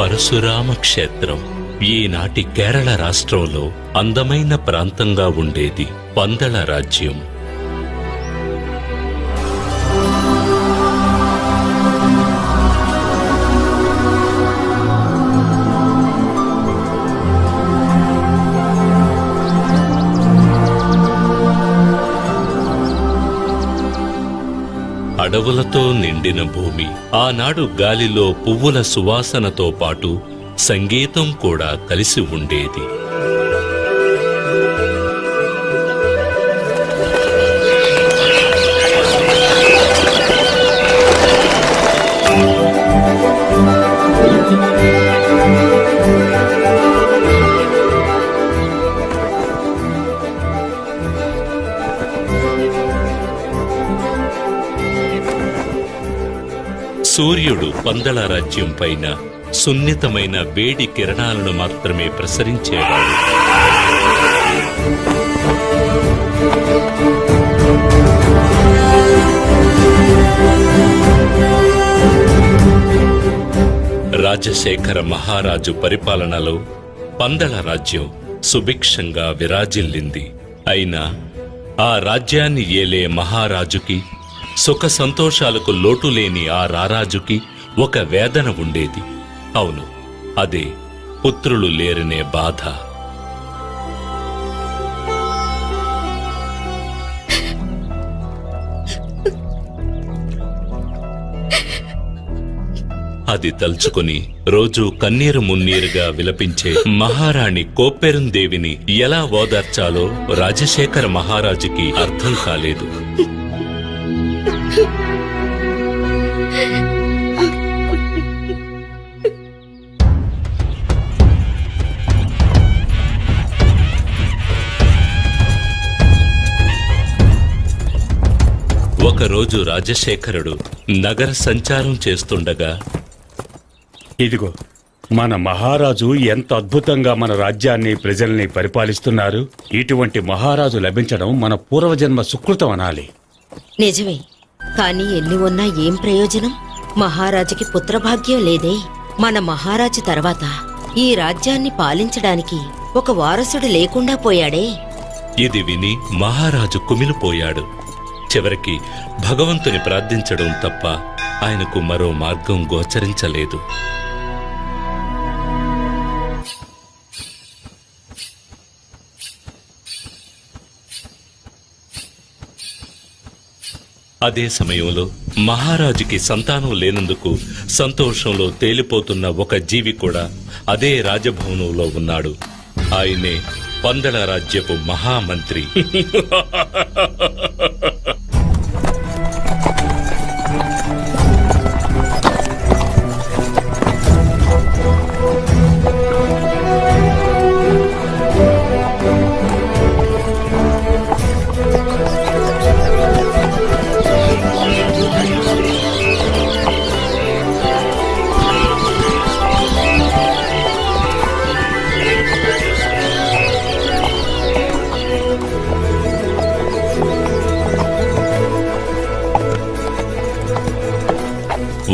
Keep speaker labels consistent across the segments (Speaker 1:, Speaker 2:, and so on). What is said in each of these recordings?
Speaker 1: పరశురామ క్షేత్రం ఈనాటి కేరళ రాష్ట్రంలో అందమైన ప్రాంతంగా ఉండేది పందళ రాజ్యం. అడవులతో నిండిన భూమి. ఆనాడు గాలిలో పువ్వుల సువాసనతో పాటు సంగీతం కూడా కలిసి ఉండేది. సూర్యుడు పందళ రాజ్యం పైన సున్నితమైన వేడి కిరణాలను మాత్రమే ప్రసరించేవాడు. రాజశేఖర మహారాజు పరిపాలనలో పందళ రాజ్యం సుభిక్షంగా విరాజిల్లింది. అయినా ఆ రాజ్యాన్ని ఏలే మహారాజుకి, సుఖ సంతోషాలకు లోటులేని ఆ రారాజుకి ఒక వేదన ఉండేది. అవును, అదే పుత్రులు లేరనే బాధ. అది తలుచుకుని రోజూ కన్నీరు మున్నీరుగా విలపించే మహారాణి కోప్పెరుందేవిని ఎలా ఓదార్చాలో రాజశేఖర మహారాజుకి అర్థం కాలేదు. ఒకరోజు రాజశేఖరుడు నగర సంచారం చేస్తుండగా,
Speaker 2: ఇదిగో మన మహారాజు ఎంత అద్భుతంగా మన రాజ్యాన్ని, ప్రజల్ని పరిపాలిస్తున్నారు. ఇటువంటి మహారాజు లభించడం మన పూర్వజన్మ సుకృతం అనాలి.
Speaker 3: నిజమే, కానీ ఎన్ని ఉన్నా ఏం ప్రయోజనం? మహారాజుకి పుత్రభాగ్యం లేదే. మన మహారాజు తర్వాత ఈ రాజ్యాన్ని పాలించడానికి ఒక వారసుడు లేకుండా పోయాడే.
Speaker 1: ఇది విని మహారాజు కుమిలిపోయాడు. చివరికి భగవంతుని ప్రార్థించడం తప్ప ఆయనకు మరో మార్గం గోచరించలేదు. అదే సమయంలో మహారాజుకి సంతానం లేనందుకు సంతోషంలో తేలిపోతున్న ఒక జీవి కూడా అదే రాజభవనంలో ఉన్నాడు. ఆయనే పందళ రాజ్యపు మహామంత్రి.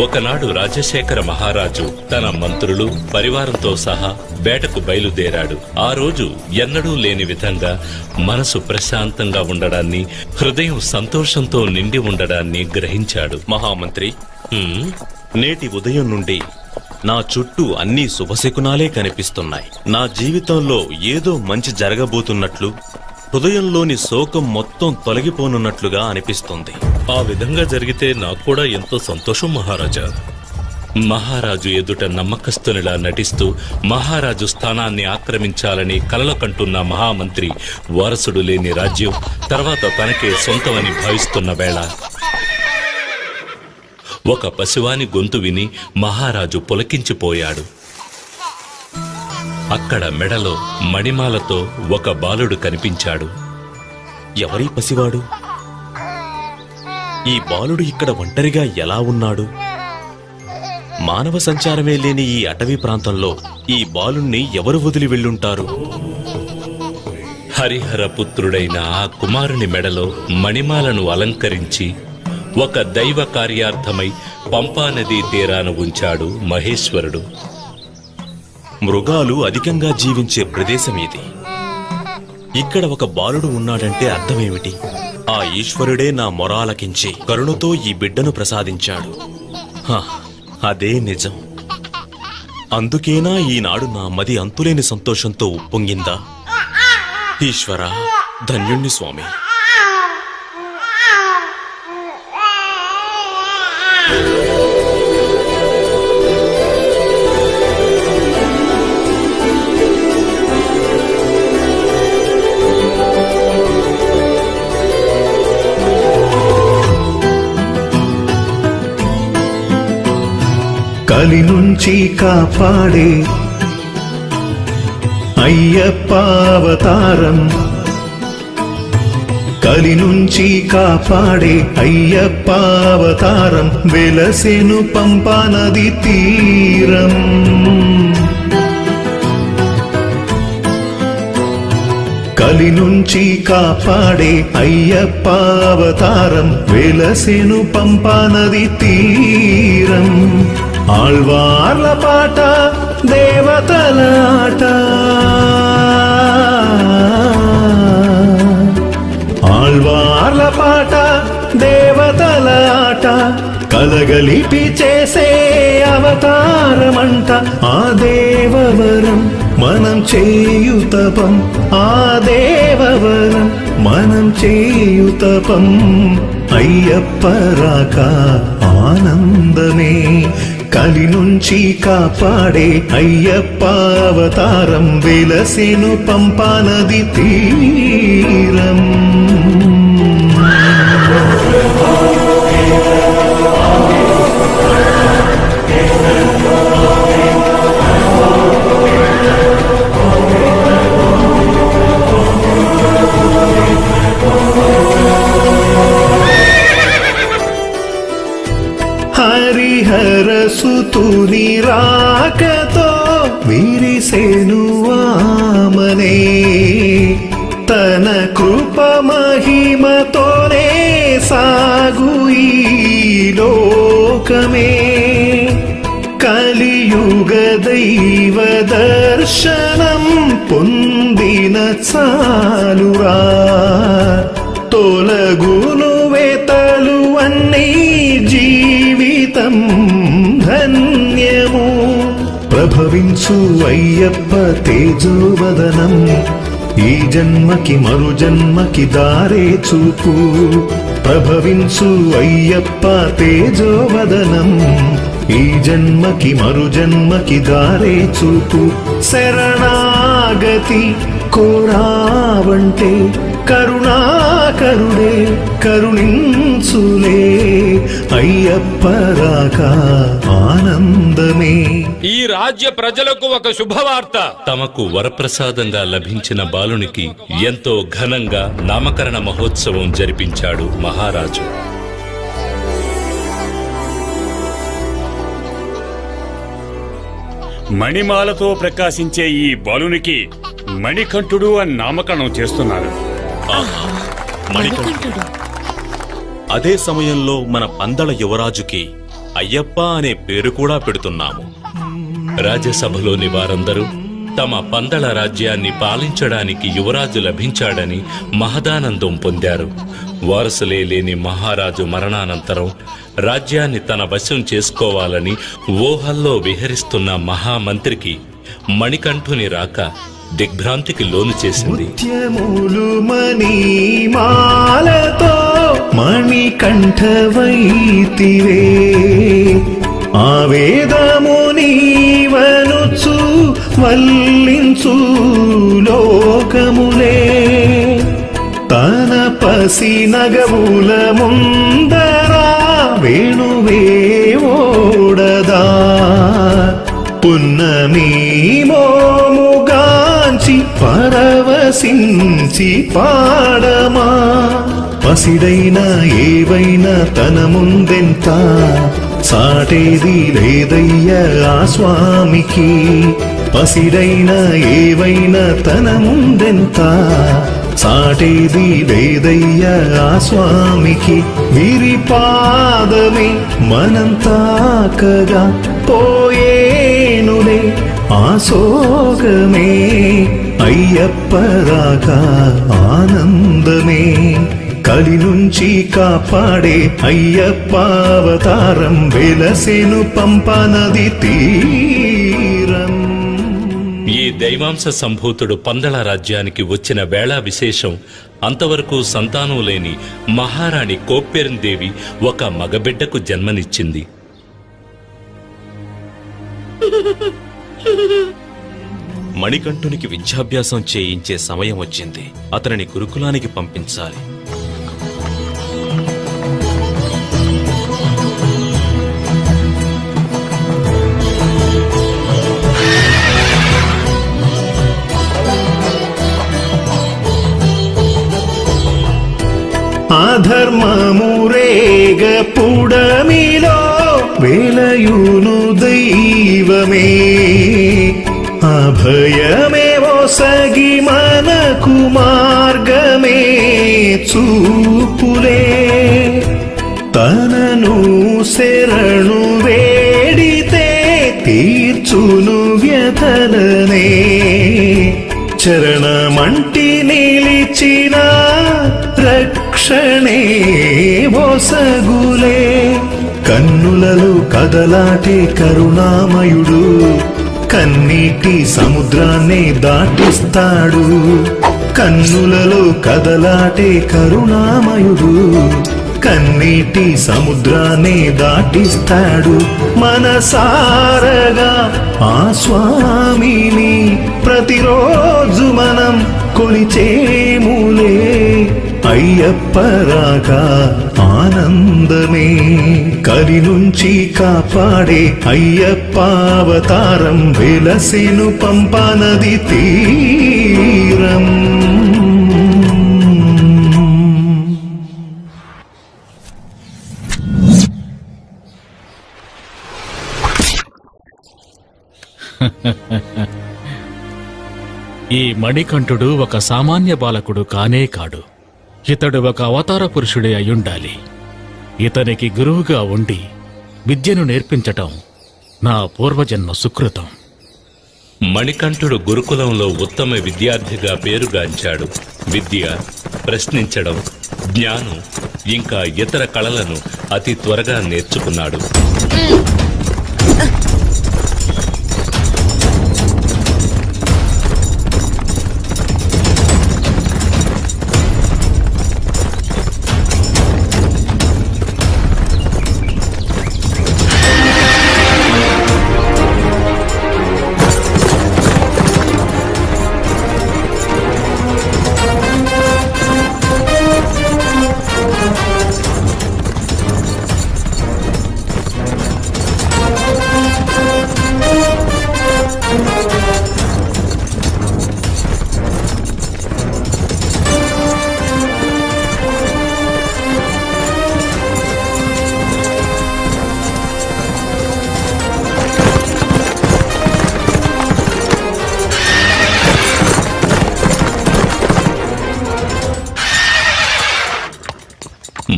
Speaker 1: ఒకనాడు రాజశేఖర మహారాజు తన మంత్రులు, పరివారంతో సహా వేటకు బయలుదేరాడు. ఆ రోజు ఎన్నడూ లేని విధంగా మనసు ప్రశాంతంగా ఉండడాన్ని, హృదయం సంతోషంతో నిండి ఉండడాన్ని గ్రహించాడు.
Speaker 4: మహామంత్రి, నేటి ఉదయం నుండి నా చుట్టూ అన్ని శుభశకునాలే కనిపిస్తున్నాయి. నా జీవితంలో ఏదో మంచి జరగబోతున్నట్లు, హృదయంలోని శోకం మొత్తం తొలగిపోనున్నట్లుగా అనిపిస్తుంది.
Speaker 1: ఆ విధంగా జరిగితే నాకు కూడా ఎంతో సంతోషం మహారాజా. మహారాజు ఎదుట నమ్మకస్తునిలా నటిస్తూ మహారాజు స్థానాన్ని ఆక్రమించాలని కలలు కంటున్న మహామంత్రి వారసుడు లేని రాజ్యం తర్వాత తనకే సొంతమని భావిస్తున్న వేళ ఒక పసివాని గొంతు విని మహారాజు పులకించిపోయాడు. అక్కడ మెడలో మణిమాలతో ఒక బాలుడు కనిపించాడు.
Speaker 4: ఎవరీ పసివాడు? ఈ బాలుడు ఇక్కడ ఒంటరిగా ఎలా ఉన్నాడు? మానవ సంచారమే లేని ఈ అటవీ ప్రాంతంలో ఈ బాలుణ్ణి ఎవరు వదిలి వెళ్ళుంటారు?
Speaker 1: హరిహర పుత్రుడైన ఆ కుమారుని మెడలో మణిమాలను అలంకరించి ఒక దైవ కార్యార్థమై పంపానదీ తీరాన ఉంచాడు మహేశ్వరుడు.
Speaker 4: మృగాలు అధికంగా జీవించే ప్రదేశం ఇది. ఇక్కడ ఒక బాలుడు ఉన్నాడంటే అర్థమేమిటి? ఆ ఈశ్వరుడే నా మొరాలకించి కరుణతో ఈ బిడ్డను ప్రసాదించాడు. హ, అదే నిజం. అందుకేనా ఈనాడు నా మది అంతులేని సంతోషంతో ఉప్పొంగిందా? ఈశ్వరా, ధన్యుణ్ణి స్వామి.
Speaker 5: కలి నుంచి కాపాడే అయ్యప్ప అవతారం, కలి నుంచి కాపాడే అయ్యప్ప అవతారం, వెలసెను పంపా నది తీరం. కలి నుంచి కాపాడే అయ్యప్ప అవతారం, వెలసెను పంపా నది తీరం. ఆళ్వార్ల పాట దేవతల ఆట, ఆళ్వార్ల పాట దేవతల ఆట, కలగలిపి చేసే అవతారమంట. ఆ దేవవరం మనం చేయుతపం, ఆ దేవవరం మనం చేయుతపం. అయ్యప్ప రాక ఆనందమే, కలి నుంచి కాపాడే అయ్యప్ప అవతారం, వెలసెను పంపా నది తీరం. హరిహర సుతుని రాకతో విరిసెను ఆమనే, తన కృప మహిమతోనే సాగు ఈ లోకమే. కలియుగ దైవ దర్శనం పొందిన చాలురా, తొలగును వెతలు అన్నీ జీవితం ధన్యము. ప్రభవించు అయ్యప్ప తేజోవదనం, ఈ జన్మకి మరు జన్మకి దారే చూపు. ప్రభవించు అయ్యప్ప తేజోవదనం, ఈ జన్మకి మరు జన్మకి దారే చూపు. శరణాగతి కోరావంటే కరుణాకరుడే కరుణించులే, అయ్యప్ప రాక ఆనందమే.
Speaker 1: ఈ రాజ్య ప్రజలకు ఒక శుభవార్త. తమకు వరప్రసాదంగా లభించిన బాలునికి ఎంతో ఘనంగా నామకరణ మహోత్సవం జరిపించాడు మహారాజు.
Speaker 2: మణిమాలతో ప్రకాశించే ఈ బాలునికి మణికంఠుడు అని నామకరణం చేస్తున్నారు.
Speaker 4: ఆహా, మణికంఠుడు. అదే సమయంలో మన పందల యువరాజుకి అయ్యప్ప అనే పేరు కూడా పెడుతున్నాము.
Speaker 1: రాజ్యసభలోని వారందరూ తమ పందల రాజ్యాన్ని పాలించడానికి యువరాజు లభించాడని మహదానందం పొందారు. వారసులే లేని మహారాజు మరణానంతరం రాజ్యాన్ని తన వశం చేసుకోవాలని ఊహల్లో విహరిస్తున్న మహామంత్రికి మణికంఠుని రాక దిగ్భ్రాంతికి లోను చేసింది.
Speaker 5: ముత్యములు మణిమాలతో మణికంఠవైతివే, ఆవేదము నీవనుచు వల్లించు లోకములే. తన పసి నగవుల ముందరా వేణువే ఓడదా, పున్నమి మోముగాంచి పరవశించి పాడమా. పసిడైనా ఏవైనా తన ముందెంత, సాటేది లేదయ్యా ఆ స్వామికి. పసిడైనా ఏవైనా తన ముందెంత, సాటేది లేదయ్యా ఆ స్వామికి. విరిపాదమే మనం తాకగా పోయేనులే ఆ సోగమే అయ్యప్పరాగా ఆనందమే కలి నుంచి కాపాడే అయ్యప్ప అవతారం వెలసెను పంపా నది తీరం.
Speaker 1: ఈ దైవాంశ సంభూతుడు పందళ రాజ్యానికి వచ్చిన వేళ విశేషం. అంతవరకు సంతానం లేని మహారాణి కోప్పెరందేవి ఒక మగబిడ్డకు జన్మనిచ్చింది.
Speaker 4: మణికంఠునికి విద్యాభ్యాసం చేయించే సమయం వచ్చింది. అతనిని గురుకులానికి పంపించాలి.
Speaker 5: అధర్మమురేగ పుడమిలో వెలయును దైవమే అభయమే ఒసగి మనకు మార్గమే చూపులే తనను శరణు వేడితే తీర్చును వ్యతలనే చరణమంటి నిలిచిన రక్షణే ఒసగులే కన్నులలో కదలాటే కరుణామయుడు కన్నీటి సముద్రాన్ని దాటిస్తాడు. కన్నులలో కదలాటే కరుణామయుడు కన్నీటి సముద్రాన్ని దాటిస్తాడు. మనసారగా ఆ స్వామిని ప్రతిరోజు మనం కొలిచేములే అయ్యప్పరాగా ఆనందమే కలి నుంచి కాపాడే అయ్యప్ప అవతారం వెలసెను పంపా నది తీరం.
Speaker 6: ఈ మణికంఠుడు ఒక సామాన్య బాలకుడు కానే కాడు. ఇతడు ఒక అవతార పురుషుడే అయ్యుండాలి. ఇతనికి గురువుగా ఉండి విద్యను నేర్పించటం నా పూర్వజన్మ సుకృతం.
Speaker 1: మణికంఠుడు గురుకులంలో ఉత్తమ విద్యార్థిగా పేరుగాంచాడు. విద్య, ప్రశ్నించడం, జ్ఞానం ఇంకా ఇతర కళలను అతి త్వరగా నేర్చుకున్నాడు.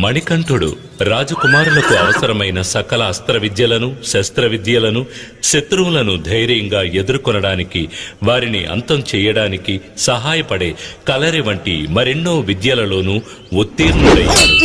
Speaker 1: మణికంఠుడు రాజకుమారులకు అవసరమైన సకల అస్త్ర విద్యలను, శస్త్ర విద్యలను, శత్రువులను ధైర్యంగా ఎదుర్కొనడానికి, వారిని అంతం చేయడానికి సహాయపడే కలరి వంటి మరెన్నో విద్యలలోనూ ఉత్తీర్ణుడయ్యాడు.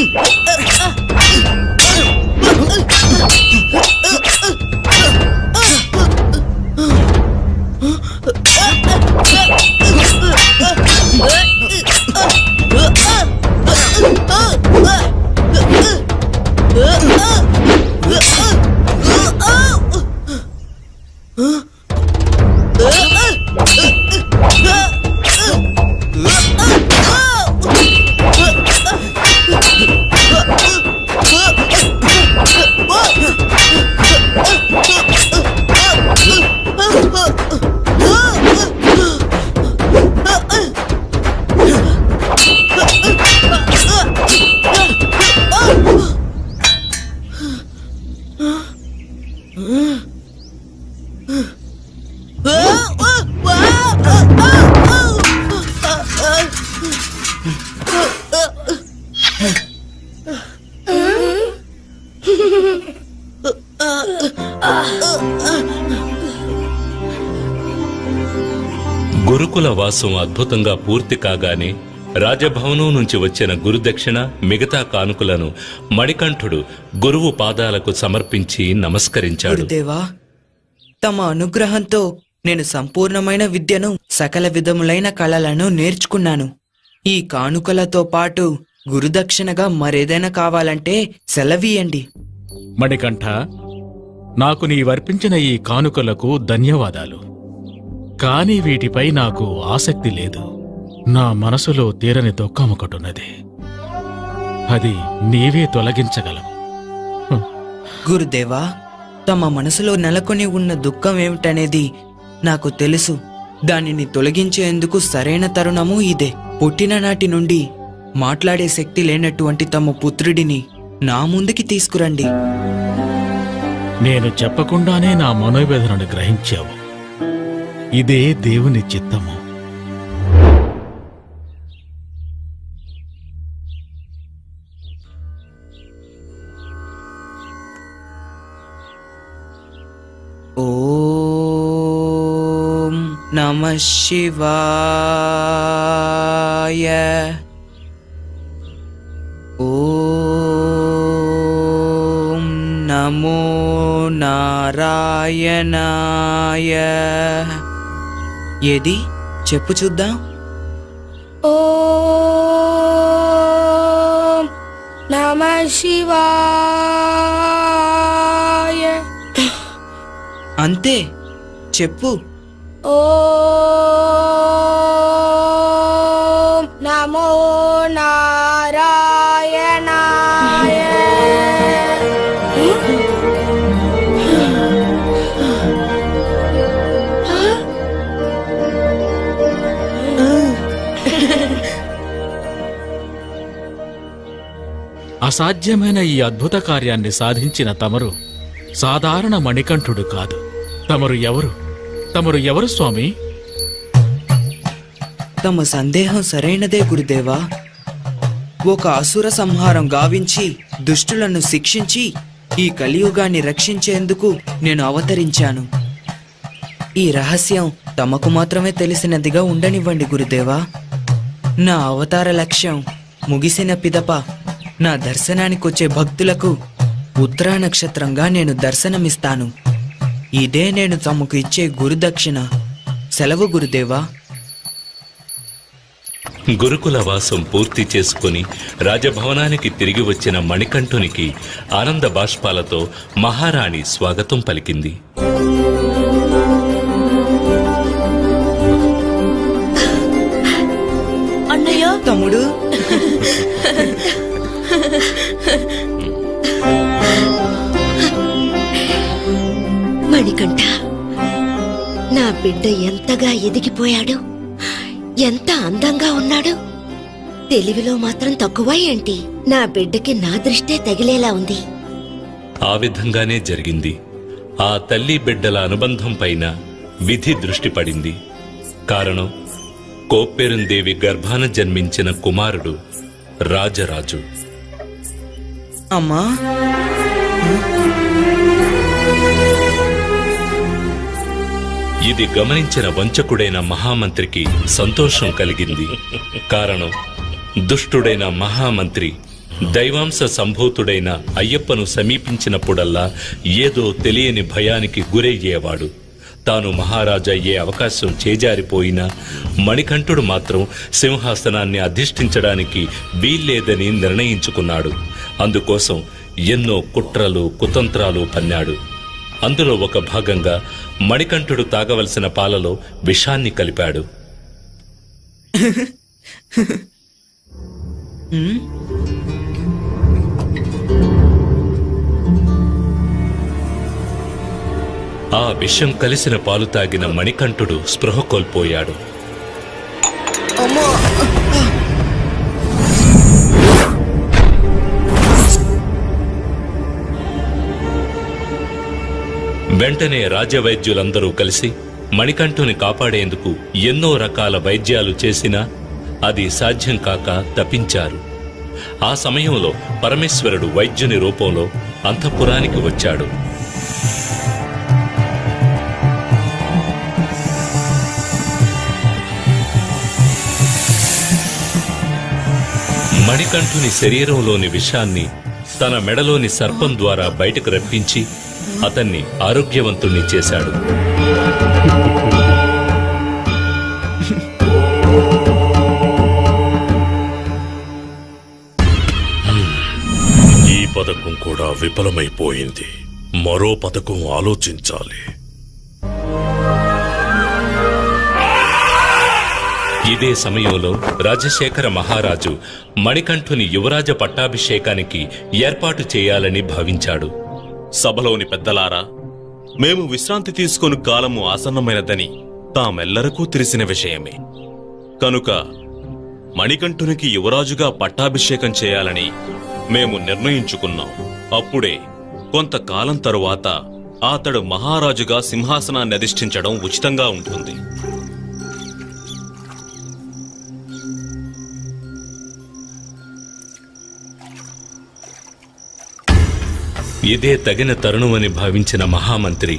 Speaker 1: గురుకుల వాసం అద్భుతంగా పూర్తి కాగానే రాజభవనం నుంచి వచ్చిన గురుదక్షిణ మిగతా కానుకలను మణికంఠుడు గురువు పాదాలకు సమర్పించి నమస్కరించాడు.
Speaker 7: గురుదేవా, తమ అనుగ్రహంతో నేను సంపూర్ణమైన విద్యను, సకల విధములైన కళలను నేర్చుకున్నాను. ఈ కానుకలతో పాటు గురుదక్షిణగా మరేదైనా కావాలంటే సెలవీయండి.
Speaker 6: మణికంఠ, నాకు నీవర్పించిన ఈ కానుకలకు ధన్యవాదాలు. కాని వీటిపై నాకు ఆసక్తి లేదు. నా మనసులో తీరని దుఃఖం ఒకటున్నది. అది నీవే తొలగించగలవు.
Speaker 7: గురుదేవా, తమ మనసులో నెలకొని ఉన్న దుఃఖం ఏమిటనేది నాకు తెలుసు. దానిని తొలగించేందుకు సరైన తరుణము ఇదే. పుట్టిన నాటి నుండి మాట్లాడే శక్తి లేనటువంటి తమ పుత్రుడిని నా ముందుకి తీసుకురండి.
Speaker 6: నేను చెప్పకుండానే నా మనోవేదనను గ్రహించావు. ఇదే దేవుని చిత్తము.
Speaker 7: ఓం నమః శివాయ. ఓం నమో నారాయణాయ. ఏది చెప్పు చూద్దాం.
Speaker 8: ఓం నమః శివాయ.
Speaker 7: అంతే, చెప్పు.
Speaker 8: ఓం నమో నారాయణాయ.
Speaker 6: అసాధ్యమైన ఈ అద్భుత కార్యాన్ని సాధించిన తమరు సాధారణ మణికంఠుడు కాదు. తమరు ఎవరు? తమరు ఎవరు స్వామి?
Speaker 7: తమ సందేహం సరైనదే గురుదేవా. ఒక అసుర సంహారం గావించి దుష్టులను శిక్షించి ఈ కలియుగాన్ని రక్షించేందుకు నేను అవతరించాను. ఈ రహస్యం తమకు మాత్రమే తెలిసినదిగా ఉండనివ్వండి గురుదేవా. నా అవతార లక్ష్యం ముగిసిన పిదప నా దర్శనానికొచ్చే భక్తులకు ఉత్తరా నక్షత్రంగా నేను దర్శనమిస్తాను. ఇదే నేను తమకు ఇచ్చే గురుదక్షిణ. సెలవు గురుదేవా.
Speaker 1: గురుకుల వాసం పూర్తి చేసుకుని రాజభవనానికి తిరిగి వచ్చిన మణికంఠునికి ఆనంద బాష్పాలతో మహారాణి స్వాగతం పలికింది.
Speaker 3: అన్నయ్య,
Speaker 7: తమ్ముడు,
Speaker 3: మణికంఠ, నా బిడ్డ ఎంతగా ఎదిగిపోయాడు, ఎంత అందంగా ఉన్నాడు. తెలివిలో మాత్రం తక్కువ ఏంటి? నా బిడ్డకి నా దృష్టే తగిలేలా ఉంది.
Speaker 1: ఆ విధంగానే జరిగింది. ఆ తల్లి బిడ్డల అనుబంధం పైన విధి దృష్టి పడింది. కారణం, కోప్పెరుందేవి గర్భాన జన్మించిన కుమారుడు రాజరాజు.
Speaker 7: అమ్మా,
Speaker 1: ఇది గమనించిన వంచకుడైన మహామంత్రికి సంతోషం కలిగింది. కారణం, దుష్టుడైన మహామంత్రి దైవాంశ సంభూతుడైన అయ్యప్పను సమీపించినప్పుడల్లా ఏదో తెలియని భయానికి గురయ్యేవాడు. తాను మహారాజయ్యే అవకాశం చేజారిపోయినా మణికంఠుడు మాత్రం సింహాసనాన్ని అధిష్ఠించడానికి వీల్లేదని నిర్ణయించుకున్నాడు. అందుకోసం ఎన్నో కుట్రలు కుతంత్రాలు పన్నాడు. అందులో ఒక భాగంగా మణికంఠుడు తాగవలసిన పాలలో విషాన్ని కలిపాడు. ఆ విషం కలిసిన పాలు తాగిన మణికంఠుడు స్పృహ కోల్పోయాడు. వెంటనే రాజవైద్యులందరూ కలిసి మణికంఠుని కాపాడేందుకు ఎన్నో రకాల వైద్యాలు చేసినా అది సాధ్యం కాక తప్పించారు. ఆ సమయంలో పరమేశ్వరుడు వైద్యుని రూపంలో అంతఃపురానికి వచ్చాడు. మణికంఠుని శరీరంలోని విషాన్ని తన మెడలోని సర్పం ద్వారా బయటకు రప్పించి అతన్ని ఆరోగ్యవంతుణ్ణి చేశాడు.
Speaker 9: ఈ పథకం కూడా విఫలమైపోయింది. మరో పథకం ఆలోచించాలి.
Speaker 1: ఇదే సమయంలో రాజశేఖర మహారాజు మణికంఠుని యువరాజ పట్టాభిషేకానికి ఏర్పాటు చేయాలని భావించాడు.
Speaker 4: సభలోని పెద్దలారా, మేము విశ్రాంతి తీసుకొని కాలము ఆసన్నమైనదని తామెల్లరకు తెలిసిన విషయమే. కనుక మణికంఠునికి యువరాజుగా పట్టాభిషేకం చేయాలని మేము నిర్ణయించుకున్నాం. అప్పుడే కొంతకాలం తరువాత అతడు మహారాజుగా సింహాసనాన్ని అధిష్ఠించడం ఉచితంగా ఉంటుంది.
Speaker 1: ఇదే తగిన తరుణమని భావించిన మహామంత్రి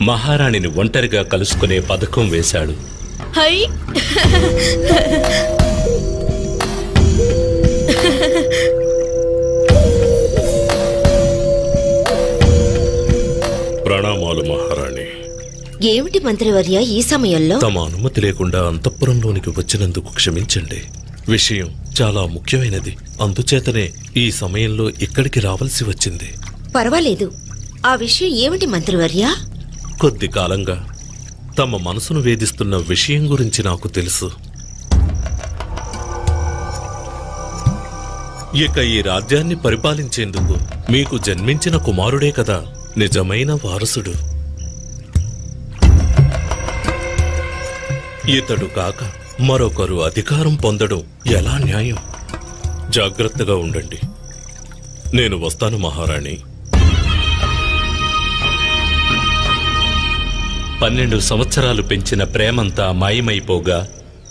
Speaker 1: మహారాణిని ఒంటరిగా కలుసుకునే పథకం వేశాడు.
Speaker 3: హై
Speaker 9: ప్రణామాలు మహారాణి.
Speaker 3: ఏమిటి మంత్రివర్య ఈ సమయంలో?
Speaker 9: తమ అనుమతి లేకుండా అంతఃపురంలోనికి వచ్చినందుకు క్షమించండి. విషయం చాలా ముఖ్యమైనది. అందుచేతనే ఈ సమయంలో ఇక్కడికి రావాల్సి వచ్చింది.
Speaker 3: పర్వాలేదు. ఆ విషయం ఏమిటి మంత్రివర్య?
Speaker 9: కొద్ది కాలంగా తమ మనసును వేధిస్తున్న విషయం గురించి నాకు తెలుసు. ఇక ఈ రాజ్యాన్ని పరిపాలించేందుకు మీకు జన్మించిన కుమారుడే కదా నిజమైన వారసుడు. ఇతడు కాక మరొకరు అధికారం పొందడం ఎలా న్యాయం? జాగ్రత్తగా ఉండండి. నేను వస్తాను మహారాణి.
Speaker 1: 12 సంవత్సరాలు పెంచిన ప్రేమంతా మాయమైపోగా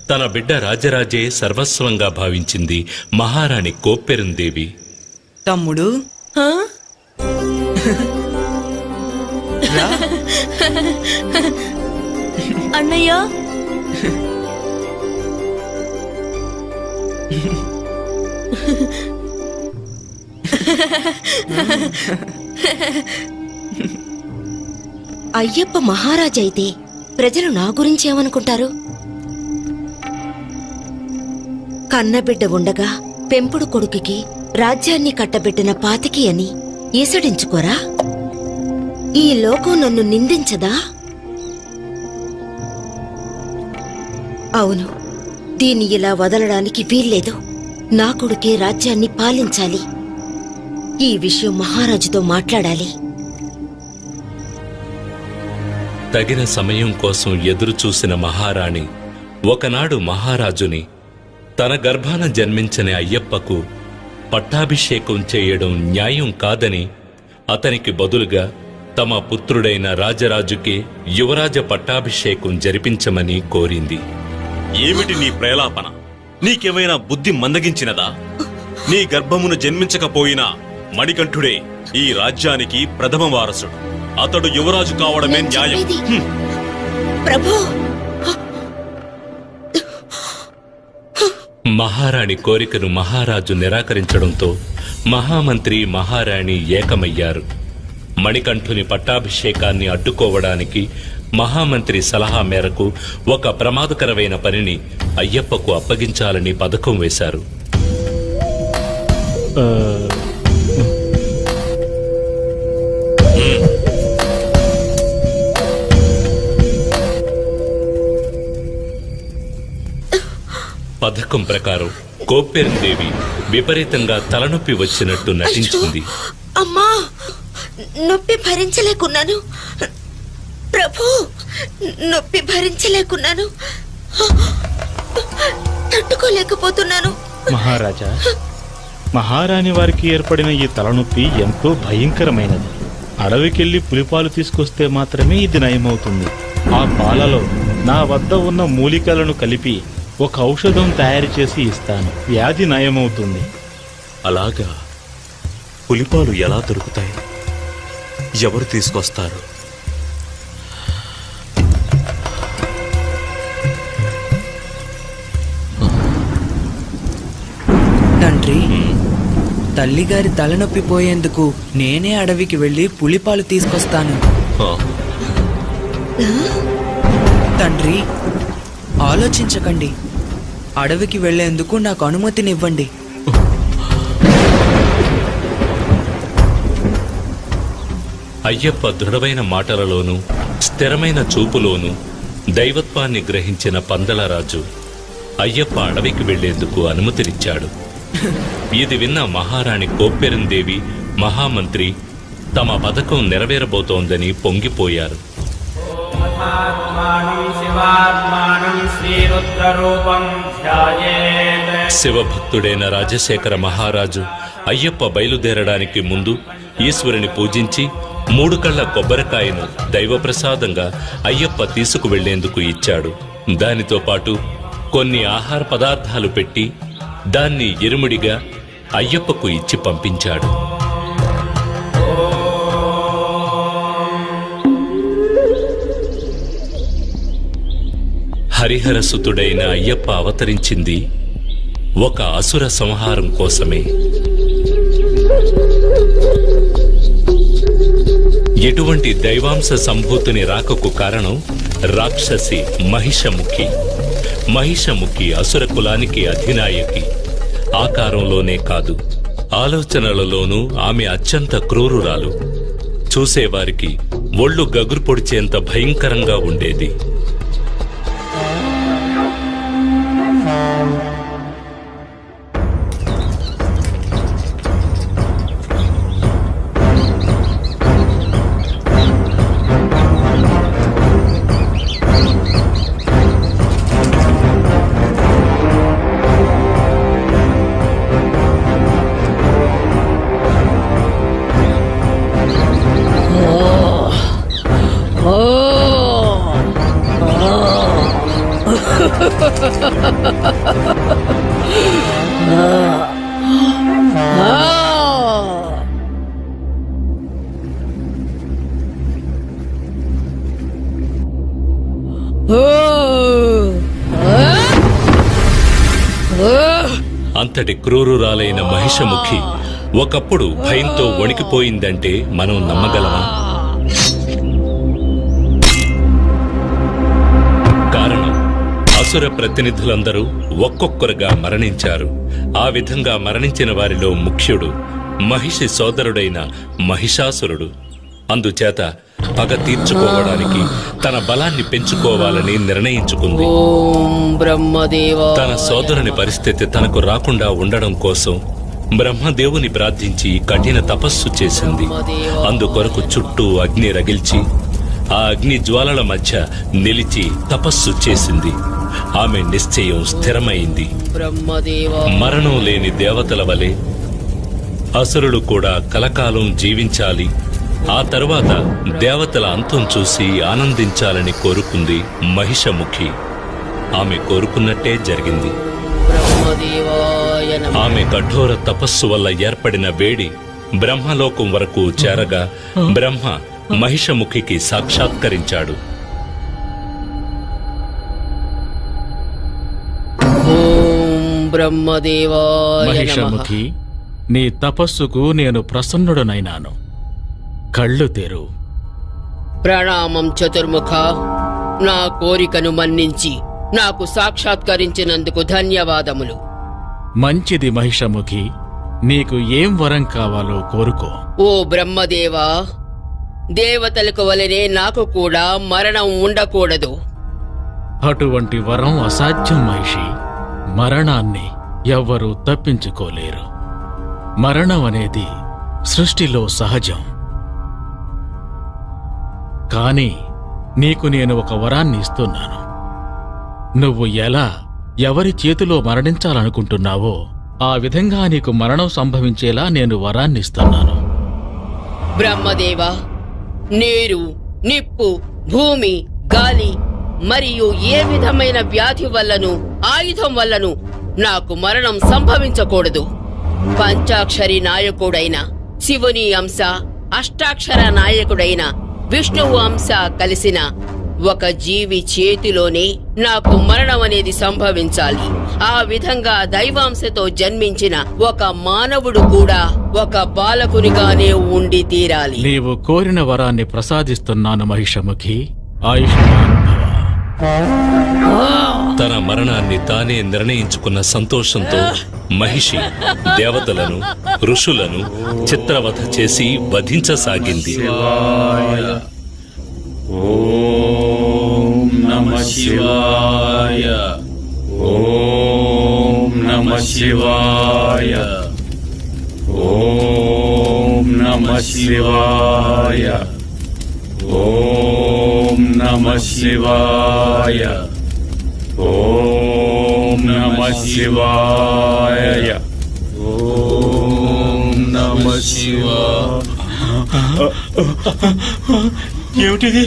Speaker 1: తన బిడ్డ రాజరాజే సర్వస్వంగా భావించింది మహారాణి కోప్పెరుందేవి.
Speaker 7: తమ్ముడు రా.
Speaker 3: అన్నయ్య, అయ్యప్ప మహారాజైతే ప్రజలు నా గురించి ఏమనుకుంటారు? కన్నబిడ్డ ఉండగా పెంపుడు కొడుకుకి రాజ్యాన్ని కట్టబెట్టిన పాతికి అని ఈసడించుకోరా? ఈ లోకం నన్ను నిందించదా? అవును, దీన్ని ఇలా వదలడానికి వీల్లేదు. నా కొడుకే రాజ్యాన్ని పాలించాలి. ఈ విషయం మహారాజుతో మాట్లాడాలి.
Speaker 1: తగిన సమయం కోసం ఎదురు చూసిన మహారాణి ఒకనాడు మహారాజుని తన గర్భాన జన్మించిన అయ్యప్పకు పట్టాభిషేకం చేయడం న్యాయం కాదని అతనికి బదులుగా తమ పుత్రుడైన రాజరాజుకే యువరాజ పట్టాభిషేకం జరిపించమని కోరింది.
Speaker 4: ఏమిటి నీ ప్రేలాపన? నీకేమైనా బుద్ధి మందగించినదా? నీ గర్భమును జన్మించకపోయినా మణికంఠుడే ఈ రాజ్యానికి ప్రథమ వారసుడు. అతడు యువరాజు కావడమే న్యాయం.
Speaker 3: ప్రభు,
Speaker 1: మహారాణి కోరికను మహారాజు నిరాకరించడంతో మహామంత్రి మహారాణి ఏకమయ్యారు. మణికంఠుని పట్టాభిషేకాన్ని అడ్డుకోవడానికి మహామంత్రి సలహా మేరకు ఒక ప్రమాదకరమైన పనిని అయ్యప్పకు అప్పగించాలని పథకం వేశారు. పథకం ప్రకారం కోప్పెరుందేవి విపరీతంగా తలనొప్పి వచ్చినట్టు నటించింది.
Speaker 3: అమ్మా, నొప్పి భరించలేకున్నాను ప్రభు, నొప్పి భరించలేకున్నాను, తట్టుకోలేకపోతున్నాను.
Speaker 10: మహారాజా, మహారాణి వారికి ఏర్పడిన ఈ తలనొప్పి ఎంతో భయంకరమైనది. అడవికెళ్లి పులిపాలు తీసుకొస్తే మాత్రమే ఇది నయమవుతుంది. ఆ పాలలో నా వద్ద ఉన్న మూలికలను కలిపి ఒక ఔషధం తయారు చేసి ఇస్తాను. వ్యాధి నయమవుతుంది.
Speaker 4: అలాగా? పులిపాలు ఎలా దొరుకుతాయి? ఎవరు తీసుకొస్తారు?
Speaker 7: తండ్రి, తల్లిగారి తలనొప్పి పోయేందుకు నేనే అడవికి వెళ్ళి పులిపాలు తీసుకొస్తాను.
Speaker 9: ఆ,
Speaker 7: తండ్రి, ఆలోచించకండి. అడవికి వెళ్లేందుకు నాకు అనుమతినివ్వండి.
Speaker 1: అయ్యప్ప దృఢమైన మాటలలోనూ స్థిరమైన చూపులోనూ దైవత్వాన్ని గ్రహించిన పందలరాజు అయ్యప్ప అడవికి వెళ్లేందుకు అనుమతినిచ్చాడు. ఇది విన్న మహారాణి కోప్పెరందేవి, మహామంత్రి తమ పథకం నెరవేరబోతోందని పొంగిపోయారు. శివభక్తుడైన రాజశేఖర మహారాజు అయ్యప్ప బయలుదేరడానికి ముందు ఈశ్వరుని పూజించి 3 కళ్ళ కొబ్బరికాయను దైవప్రసాదంగా అయ్యప్ప తీసుకువెళ్లేందుకు ఇచ్చాడు. దానితో పాటు కొన్ని ఆహార పదార్థాలు పెట్టి దాన్ని ఇరుముడిగా అయ్యప్పకు ఇచ్చి పంపించాడు. హరిహరసుతుడైన అయ్యప్ప అవతరించింది ఒక అసుర సంహారం కోసమే. ఎటువంటి దైవాంశ సంభూతిని రాకకు కారణం రాక్షసి మహిషముఖి. మహిషముఖి అసుర కులానికి అధినాయకి. ఆకారంలోనే కాదు, ఆలోచనలలోనూ ఆమె అత్యంత క్రూరురాలు. చూసేవారికి ఒళ్ళు గగురు పొడిచేంత భయంకరంగా ఉండేది. అంతటి క్రూరురాలైన మహిషముఖి ఒకప్పుడు భయంతో వణికిపోయిందంటే మనం నమ్మగలమా? కారణం, అసుర ప్రతినిధులందరూ ఒక్కొక్కరుగా మరణించారు. ఆ విధంగా మరణించిన వారిలో ముఖ్యుడు మహిషి సోదరుడైన మహిషాసురుడు. అందుచేత పగ తీర్చుకోవడానికి తన బలాన్ని పెంచుకోవాలని నిర్ణయించుకుంది. తన సోదరుని పరిస్థితి తనకు రాకుండా ఉండడం కోసం బ్రహ్మదేవుని ప్రార్థించి కఠిన తపస్సు చేసింది. అందుకొరకు చుట్టూ అగ్ని రగిల్చి ఆ అగ్ని జ్వాలల మధ్య నిలిచి తపస్సు చేసింది. ఆమె నిశ్చయం స్థిరమైంది. మరణం లేని దేవతల వలె అసురులు కూడా కలకాలం జీవించాలి, ఆ తరువాత దేవతల అంతం చూసి ఆనందించాలని కోరుకుంది మహిషముఖి. ఆమె కోరుకున్నట్టే జరిగింది. ఆమె కఠోర తపస్సు వల్ల ఏర్పడిన వేడి బ్రహ్మలోకం వరకు చేరగా బ్రహ్మ మహిషముఖికి సాక్షాత్కరించాడు.
Speaker 6: మహిషముఖి, నీ తపస్సుకు నేను ప్రసన్నుడనైనాను. కళ్ళు తెరు.
Speaker 11: ప్రణామం చతుర్ముఖ. నా కోరికను మన్నించి నాకు సాక్షాత్కరించినందుకు ధన్యవాదములు.
Speaker 6: మంచిది మహిషముఖి, నీకు ఏం వరం కావాలో కోరుకో.
Speaker 11: ఓ బ్రహ్మదేవా, దేవతలకు వలనే నాకు కూడా మరణం ఉండకూడదు.
Speaker 6: అటువంటి వరం అసాధ్యం మహిషి. మరణాన్ని ఎవ్వరూ తప్పించుకోలేరు. మరణం అనేది సృష్టిలో సహజం. కాని నీకు నేను ఒక వరాన్ని ఇస్తున్నాను. నువ్వు ఎలా ఎవరి చేతిలో మరణించాలనుకుంటున్నావో ఆ విధంగా నీకు మరణం సంభవించేలా నేను వరాన్నిస్తున్నాను.
Speaker 11: బ్రహ్మదేవా, నీరు, నిప్పు, భూమి, గాలి మరియు ఏ విధమైన వ్యాధి వల్లను ఆయుధం వల్లను నాకు మరణం సంభవించకూడదు. పంచాక్షరి నాయకుడైన శివుని అంశ, అష్టాక్షర నాయకుడైన విష్ణువు అంశ కలిసిన ఒక జీవి చేతిలోనే నాకు మరణం అనేది సంభవించాలి. ఆ విధంగా దైవాంశతో జన్మించిన ఒక మానవుడు కూడా ఒక బాలకునిగానే ఉండి తీరాలి.
Speaker 6: నీవు కోరిన వరాన్ని ప్రసాదిస్తున్నాను మహిషముఖి. ఆయుష్మాన్ భవ.
Speaker 1: తన మరణాన్ని తానే నిర్ణయించుకున్న సంతోషంతో మహిషి దేవతలను ఋషులను చిత్రవధ చేసి వధించసాగింది.
Speaker 2: ఓం నమః శివాయ. ఓం నమః శివాయ. ఓం నమః శివాయ. ఓం నమః శివాయ. ఓం నమః శివాయ. ఓం నమః శివాయ. ఏమిటిది?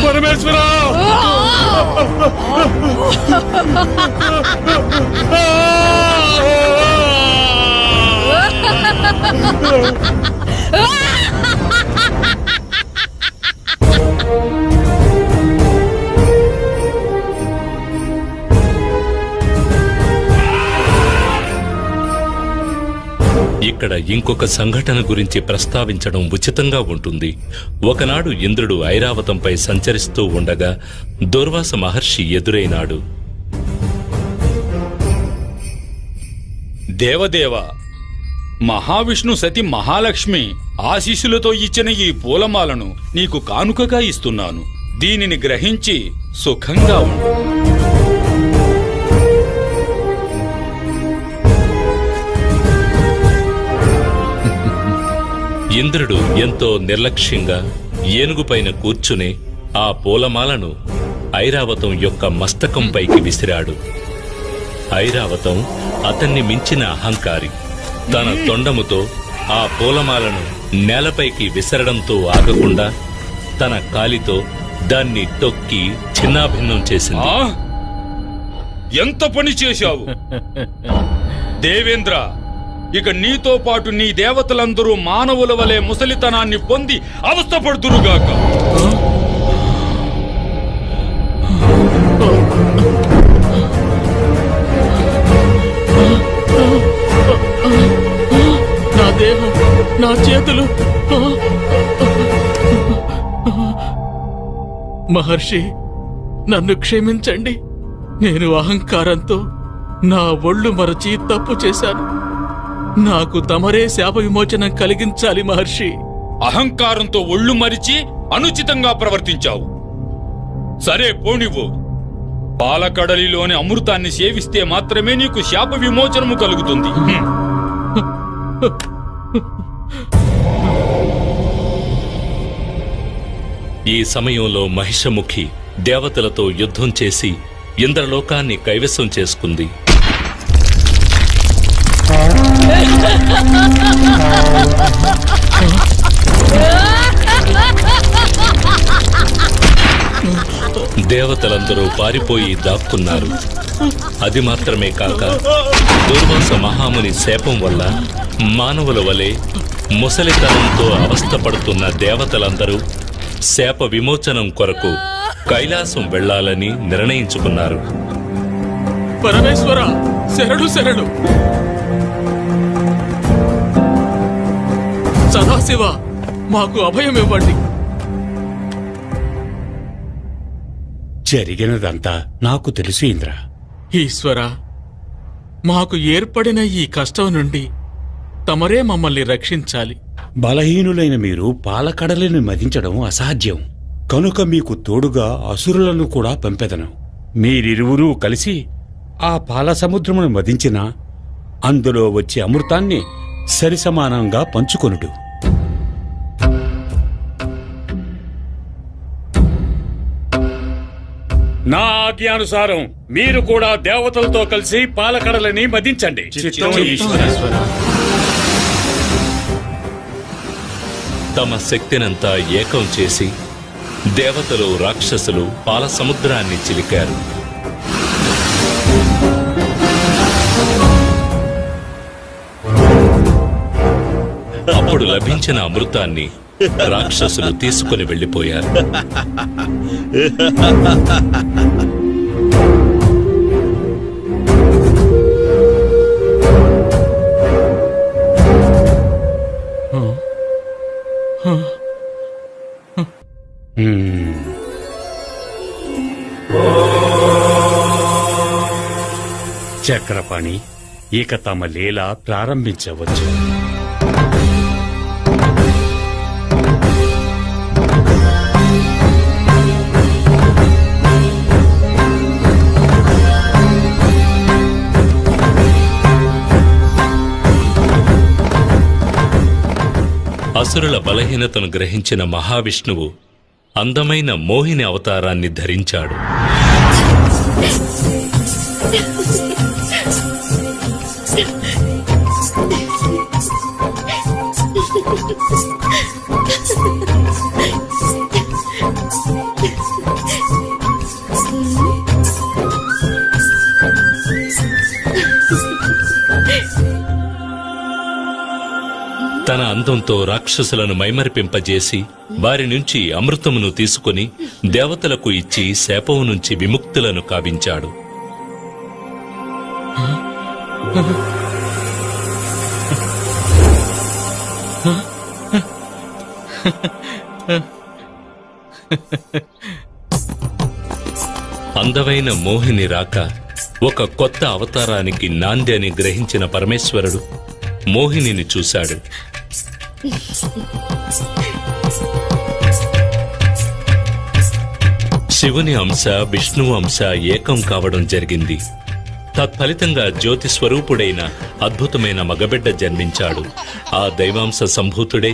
Speaker 2: పరమేశ్వర!
Speaker 1: ఇక్కడ ఇంకొక సంఘటన గురించి ప్రస్తావించడం ఉచితంగా ఉంటుంది. ఒకనాడు ఇంద్రుడు ఐరావతంపై సంచరిస్తూ ఉండగా దుర్వాస మహర్షి ఎదురైనాడు.
Speaker 2: దేవదేవ, మహావిష్ణు సతి మహాలక్ష్మి ఆశీస్సులతో ఇచ్చిన ఈ పూలమాలను నీకు కానుకగా ఇస్తున్నాను. దీనిని గ్రహించి సుఖంగా ఉండు.
Speaker 1: ఇంద్రుడు ఎంతో నిర్లక్ష్యంగా ఏనుగుపైన కూర్చుని ఆ పూలమాలను ఐరావతం యొక్క మస్తకంపైకి విసిరాడు. ఐరావతం అతన్ని మించిన అహంకారి. తన తొండముతో ఆ పూలమాలను నేలపైకి విసరడంతో ఆగకుండా తన కాలితో దాన్ని తొక్కి చిన్నాభిన్నం చేసింది.
Speaker 2: ఎంత పని చేశావు దేవేంద్ర! ఇక నీతో పాటు నీ దేవతలందరూ మానవుల వలె ముసలితనాన్ని పొంది అవస్థపడుతురుగాక.
Speaker 6: నా దేహం, నా చేతులు. మహర్షి, నన్ను క్షమించండి. నేను అహంకారంతో నా ఒళ్ళు మరచి తప్పు చేశాను. నాకు తమరే శాప విమోచనం కలిగించాలి మహర్షి.
Speaker 2: అహంకారంతో ఒళ్ళు మరిచి అనుచితంగా ప్రవర్తించావు. సరే పోనివ్వు. పాలకడలిలోని అమృతాన్ని సేవిస్తే మాత్రమే నీకు శాప విమోచనము కలుగుతుంది.
Speaker 1: ఈ సమయంలో మహిషముఖి దేవతలతో యుద్ధం చేసి ఇంద్రలోకాన్ని కైవసం చేసుకుంది. దేవతలందరూ పారిపోయి దాక్కున్నారు. అది మాత్రమే కాక దుర్వాస మహాముని శాపం వల్ల మానవుల వలె ముసలితనంతో అవస్థపడుతున్న దేవతలందరూ శాప విమోచనం కొరకు కైలాసం వెళ్లాలని నిర్ణయించుకున్నారు.
Speaker 6: పరమేశ్వర, శరణు శరణు. సదాశివ, మాకు అభయం ఇవ్వండి.
Speaker 2: జరిగినదంతా నాకు తెలుసు ఇంద్ర.
Speaker 6: ఈశ్వర, మాకు ఏర్పడిన ఈ కష్టం నుండి తమరే మమ్మల్ని రక్షించాలి.
Speaker 2: బలహీనులైన మీరు పాలకడలిని మదించడం అసాధ్యం. కనుక మీకు తోడుగా అసురులను కూడా పంపెదను. మీరిరువురూ కలిసి ఆ పాల సముద్రమును మదించిన అందులో వచ్చే అమృతాన్ని సరిసమానంగా పంచుకొనుడు. నా ఆజ్ఞానుసారం మీరు కూడా దేవతలతో కలిసి పాలకడలని మదించండి.
Speaker 1: తమ శక్తినంతా ఏకం చేసి దేవతలు రాక్షసులు పాల సముద్రాన్ని చిలికారు. అప్పుడు లభించిన అమృతాన్ని రాక్షసులు తీసుకుని వెళ్లిపోయారు.
Speaker 2: చక్రపాణి, ఇక తమ లీల ప్రారంభించవచ్చు.
Speaker 1: అసురుల బలహీనతను గ్రహించిన మహావిష్ణువు అందమైన మోహిని అవతారాన్ని ధరించాడు. తన అందంతో రాక్షసులను మైమరిపింపజేసి వారి నుంచి అమృతమును తీసుకుని దేవతలకు ఇచ్చి శాపం నుంచి విముక్తులను కావించాడు. అందమైన మోహిని రాక ఒక కొత్త అవతారానికి నాంది అని గ్రహించిన పరమేశ్వరుడు మోహినిని చూశాడు. శివుని అంశ విష్ణువు అంశ ఏకం కావడం జరిగింది. తత్ఫలితంగా జ్యోతి స్వరూపుడైన అద్భుతమైన మగబిడ్డ జన్మించాడు. ఆ దైవాంశ సంభూతుడే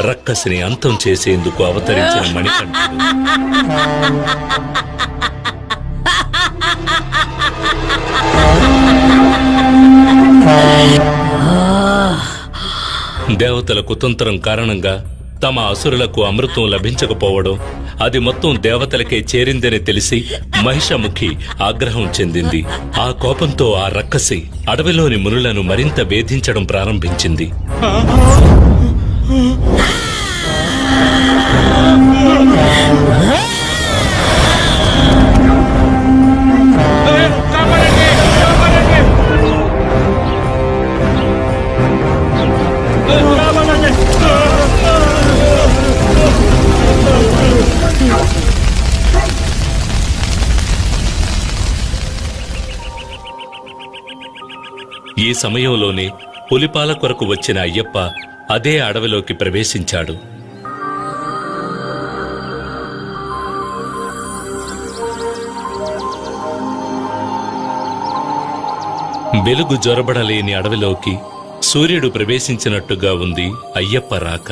Speaker 1: రక్కసిని అంతం చేసేందుకు అవతరించిన మణికంఠుడు. దేవతల కుతంత్రం కారణంగా తమ అసురులకు అమృతం లభించకపోవడం, అది మొత్తం దేవతలకే చేరిందని తెలిసి మహిషముఖి ఆగ్రహం చెందింది. ఆ కోపంతో ఆ రక్కసి అడవిలోని మునులను మరింత వేధించడం ప్రారంభించింది. ఈ సమయంలోనే పులిపాల కొరకు వచ్చిన అయ్యప్ప అదే అడవిలోకి ప్రవేశించాడు. వెలుగు జొరబడలేని అడవిలోకి సూర్యుడు ప్రవేశించినట్టుగా ఉంది అయ్యప్ప రాక.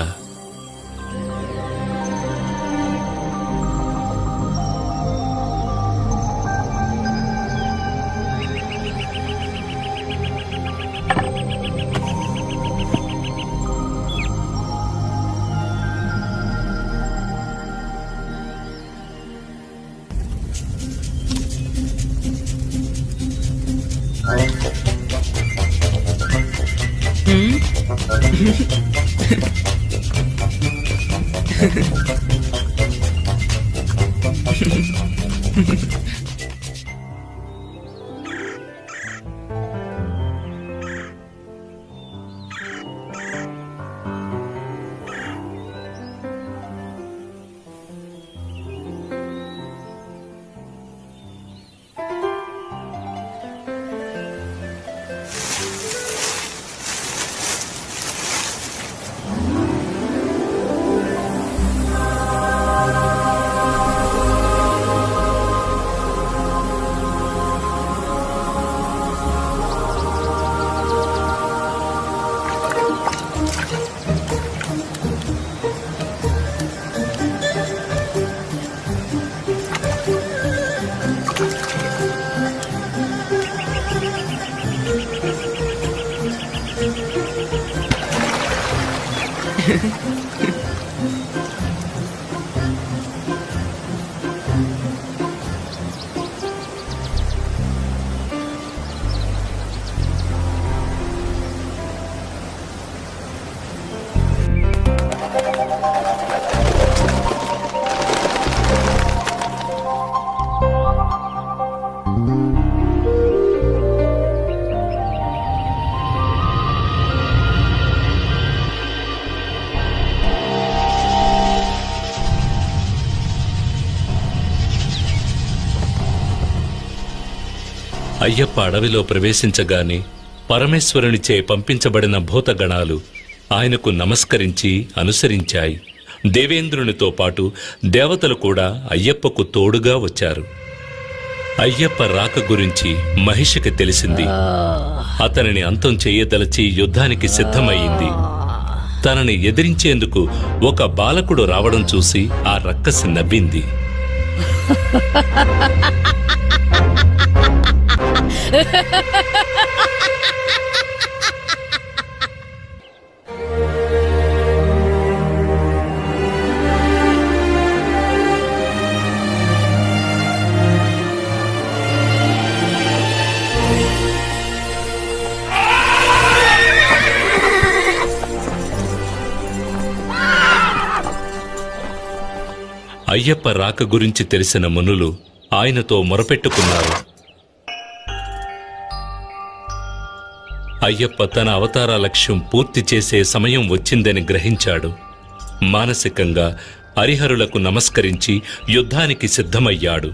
Speaker 1: అయ్యప్ప అడవిలో ప్రవేశించగానే పరమేశ్వరునిచే పంపించబడిన భూతగణాలు ఆయనకు నమస్కరించి అనుసరించాయి. దేవేంద్రునితో పాటు దేవతలు కూడా అయ్యప్పకు తోడుగా వచ్చారు. అయ్యప్ప రాక గురించి మహిషికి తెలిసింది. అతనిని అంతం చెయ్యదలచి యుద్ధానికి సిద్ధమయ్యింది. తనని ఎదిరించేందుకు ఒక బాలకుడు రావడం చూసి ఆ రక్కసి నవ్వింది. అయ్యప్ప రాక గురించి తెలిసిన మునులు ఆయనతో మొరపెట్టుకున్నారు. అయ్యప్ప తన అవతార లక్ష్యం పూర్తి చేసే సమయం వచ్చిందని గ్రహించాడు. మానసికంగా హరిహరులకు నమస్కరించి యుద్ధానికి సిద్ధమయ్యాడు.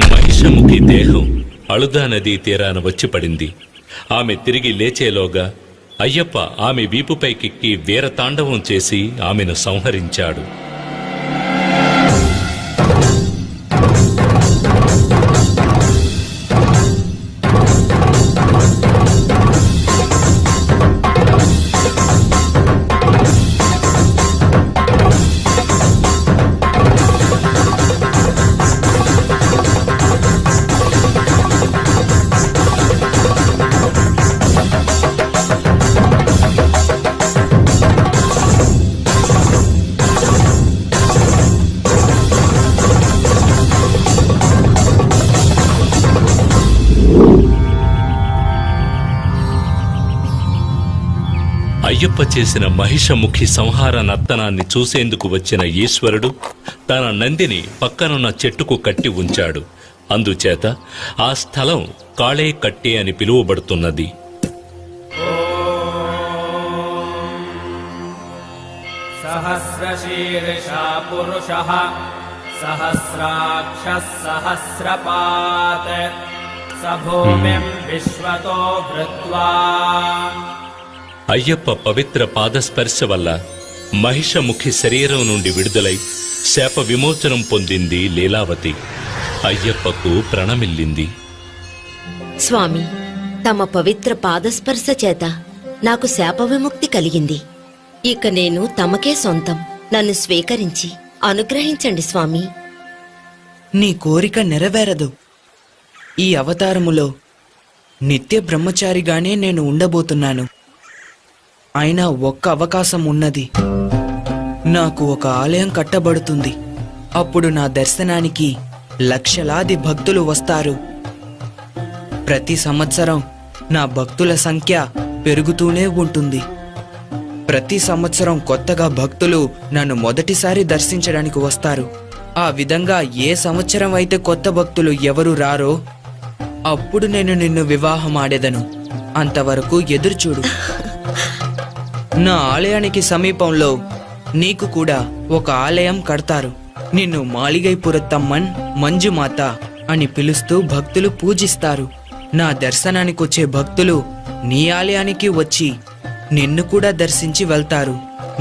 Speaker 1: మహిషముఖి దేహం అళుదా నదీ తీరాన వచ్చి పడింది. ఆమె తిరిగి లేచేలోగా అయ్యప్ప ఆమె వీపుపైకెక్కి వీరతాండవం చేసి ఆమెను సంహరించాడు. అయ్యప్ప చేసిన మహిషముఖి సంహార నర్తనాన్ని చూసేందుకు వచ్చిన ఈశ్వరుడు తన నందిని పక్కనున్న చెట్టుకు కట్టి ఉంచాడు. అందుచేత ఆ స్థలం కాళే కట్టి అని పిలువబడుతున్నది.
Speaker 12: సహస్రశీర్షా పురుషః సహస్రాక్షః సహస్రపాత్ సభూమిం విశ్వతో వృత్వా.
Speaker 1: అయ్యప్ప పవిత్ర పాదస్పర్శ వల్ల మహిషముఖి శరీరం నుండి విడుదలై శాప విమోచనం పొందింది లీలావతి. అయ్యప్పకు ప్రణమిల్లింది.
Speaker 3: స్వామి, తమ పవిత్ర పాదస్పర్శ చేత నాకు శాప విముక్తి కలిగింది. ఇక నేను తమకే సొంతం. నన్ను స్వీకరించి అనుగ్రహించండి స్వామి.
Speaker 7: నీ కోరిక నెరవేరదు. ఈ అవతారములో నిత్య బ్రహ్మచారిగానే నేను ఉండబోతున్నాను. అయినా ఒక్క అవకాశం ఉన్నది. నాకు ఒక ఆలయం కట్టబడుతుంది. అప్పుడు నా దర్శనానికి లక్షలాది భక్తులు వస్తారు. ప్రతి సంవత్సరం నా భక్తుల సంఖ్య పెరుగుతూనే ఉంటుంది. ప్రతి సంవత్సరం కొత్తగా భక్తులు నన్ను మొదటిసారి దర్శించడానికి వస్తారు. ఆ విధంగా ఏ సంవత్సరం అయితే కొత్త భక్తులు ఎవరు రారో అప్పుడు నేను నిన్ను వివాహం ఆడేదను. అంతవరకు ఎదురుచూడు. నా ఆలయానికి సమీపంలో నీకు కూడా ఒక ఆలయం కడతారు. నిన్ను మాళిగైపురత్తమ్మన్ మంజుమాత అని పిలుస్తూ భక్తులు పూజిస్తారు. నా దర్శనానికొచ్చే భక్తులు నీ ఆలయానికి వచ్చి నిన్ను కూడా దర్శించి వెళ్తారు.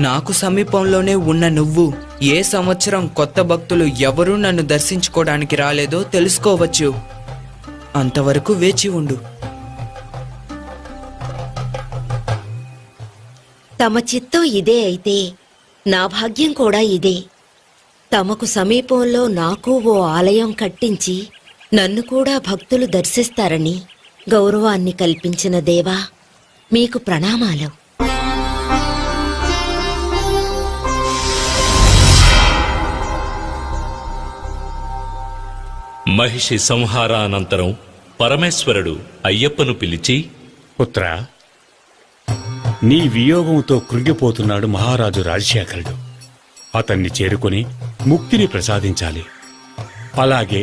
Speaker 7: నాకు సమీపంలోనే ఉన్న నువ్వు ఏ సంవత్సరం కొత్త భక్తులు ఎవరూ నన్ను దర్శించుకోవడానికి రాలేదో తెలుసుకోవచ్చు. అంతవరకు వేచి ఉండు.
Speaker 3: తమ చిత్తం ఇదే అయితే నా భాగ్యం కూడా ఇదే. తమకు సమీపంలో నాకు ఓ ఆలయం కట్టించి నన్ను కూడా భక్తులు దర్శిస్తారని గౌరవాన్ని కల్పించిన దేవా, మీకు ప్రణామాలు.
Speaker 1: మహిషి సంహారానంతరం పరమేశ్వరుడు అయ్యప్పను పిలిచి,
Speaker 2: పుత్రా, నీ వియోగంతో కృంగిపోతున్నాడు మహారాజు రాజశేఖరుడు. అతన్ని చేరుకుని ముక్తిని ప్రసాదించాలి. అలాగే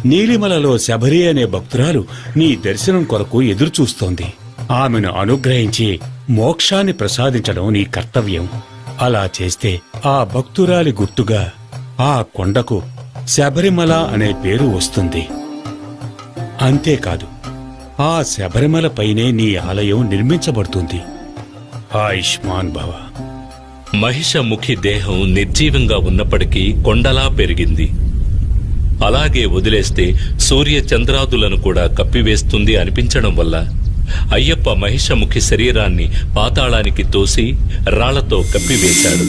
Speaker 2: నీలిమలలో శబరి అనే భక్తురాలు నీ దర్శనం కొరకు ఎదురుచూస్తోంది. ఆమెను అనుగ్రహించి మోక్షాన్ని ప్రసాదించడం నీ కర్తవ్యం. అలా చేస్తే ఆ భక్తురాలి గుర్తుగా ఆ కొండకు శబరిమల అనే పేరు వస్తుంది. అంతేకాదు, ఆ శబరిమల పైనే నీ ఆలయం నిర్మించబడుతుంది. ఆయుష్మాన్ భవ.
Speaker 1: మహిషముఖి దేహం నిర్జీవంగా ఉన్నప్పటికీ కొండలా పెరిగింది. అలాగే వదిలేస్తే సూర్య చంద్రాదులను కూడా కప్పివేస్తుంది అనిపించడం వల్ల అయ్యప్ప మహిషముఖి శరీరాన్ని పాతాళానికి తోసి రాళ్లతో కప్పివేశాడు.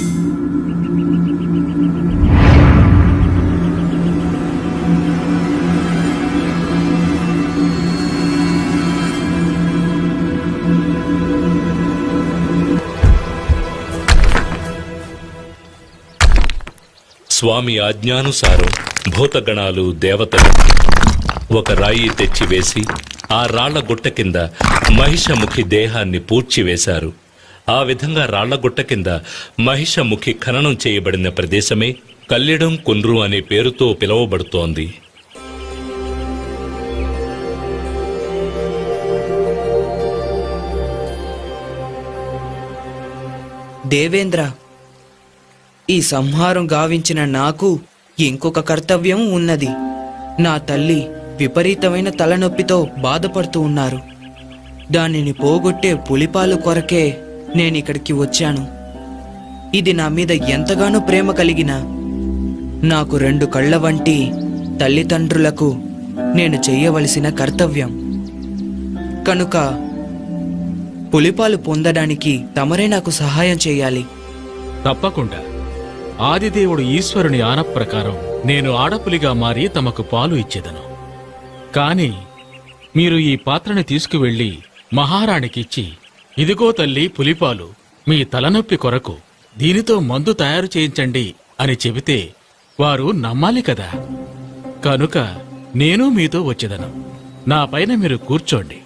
Speaker 1: స్వామి ఆజ్ఞానుసారం భూతగణాలు, దేవతలు ఒక రాయి తెచ్చివేసి ఆ రాళ్ల గుట్ట కింద మహిషముఖి దేహాన్ని పూడ్చివేశారు. ఆ విధంగా రాళ్ల గుట్ట కింద మహిషముఖి ఖననం చేయబడిన ప్రదేశమే కల్లిడం కుండ్రు అనే పేరుతో పిలువబడుతోంది.
Speaker 7: దేవేంద్ర, ఈ సంహారం గావించిన నాకు ఇంకొక కర్తవ్యం ఉన్నది. నా తల్లి విపరీతమైన తలనొప్పితో బాధపడుతూ ఉన్నారు. దానిని పోగొట్టే పులిపాలు కొరకే నేనిక్కడికి వచ్చాను. ఇది నా మీద ఎంతగానో ప్రేమ కలిగిన నాకు 2 కళ్ళ వంటి తల్లిదండ్రులకు నేను చెయ్యవలసిన కర్తవ్యం. కనుక పులిపాలు పొందడానికి తమరే నాకు సహాయం చేయాలి.
Speaker 6: తప్పకుండా. ఆదిదేవుడు ఈశ్వరుని ఆన ప్రకారం నేను ఆడపులిగా మారి తమకు పాలు ఇచ్చేదను. కాని మీరు ఈ పాత్రని తీసుకువెళ్లి మహారాణికిచ్చి, ఇదిగో తల్లి పులిపాలు, మీ తలనొప్పి కొరకు దీనితో మందు తయారు చేయించండి అని చెబితే వారు నమ్మాలి కదా. కనుక నేను మీతో వచ్చేదను. నా పైన మీరు కూర్చోండి.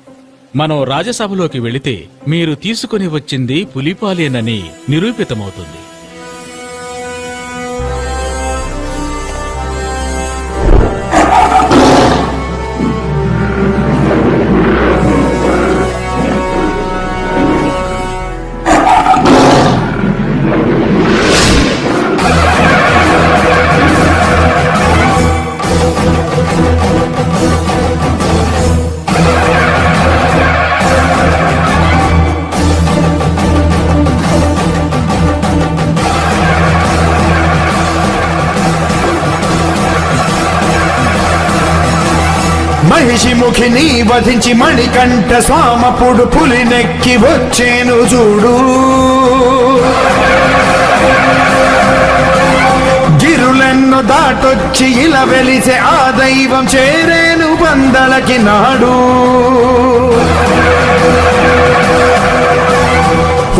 Speaker 6: మనం రాజసభలోకి వెళితే మీరు తీసుకుని వచ్చింది పులిపాలేనని నిరూపితమవుతుంది.
Speaker 5: మహిషిముఖిని వధించి మణికంఠ స్వామపుడు పులినెక్కి వచ్చేను చూడు. గిరులెన్ను దాటొచ్చి ఇలా వెలిసే ఆ దైవం చేరేను బందలకి నాడు.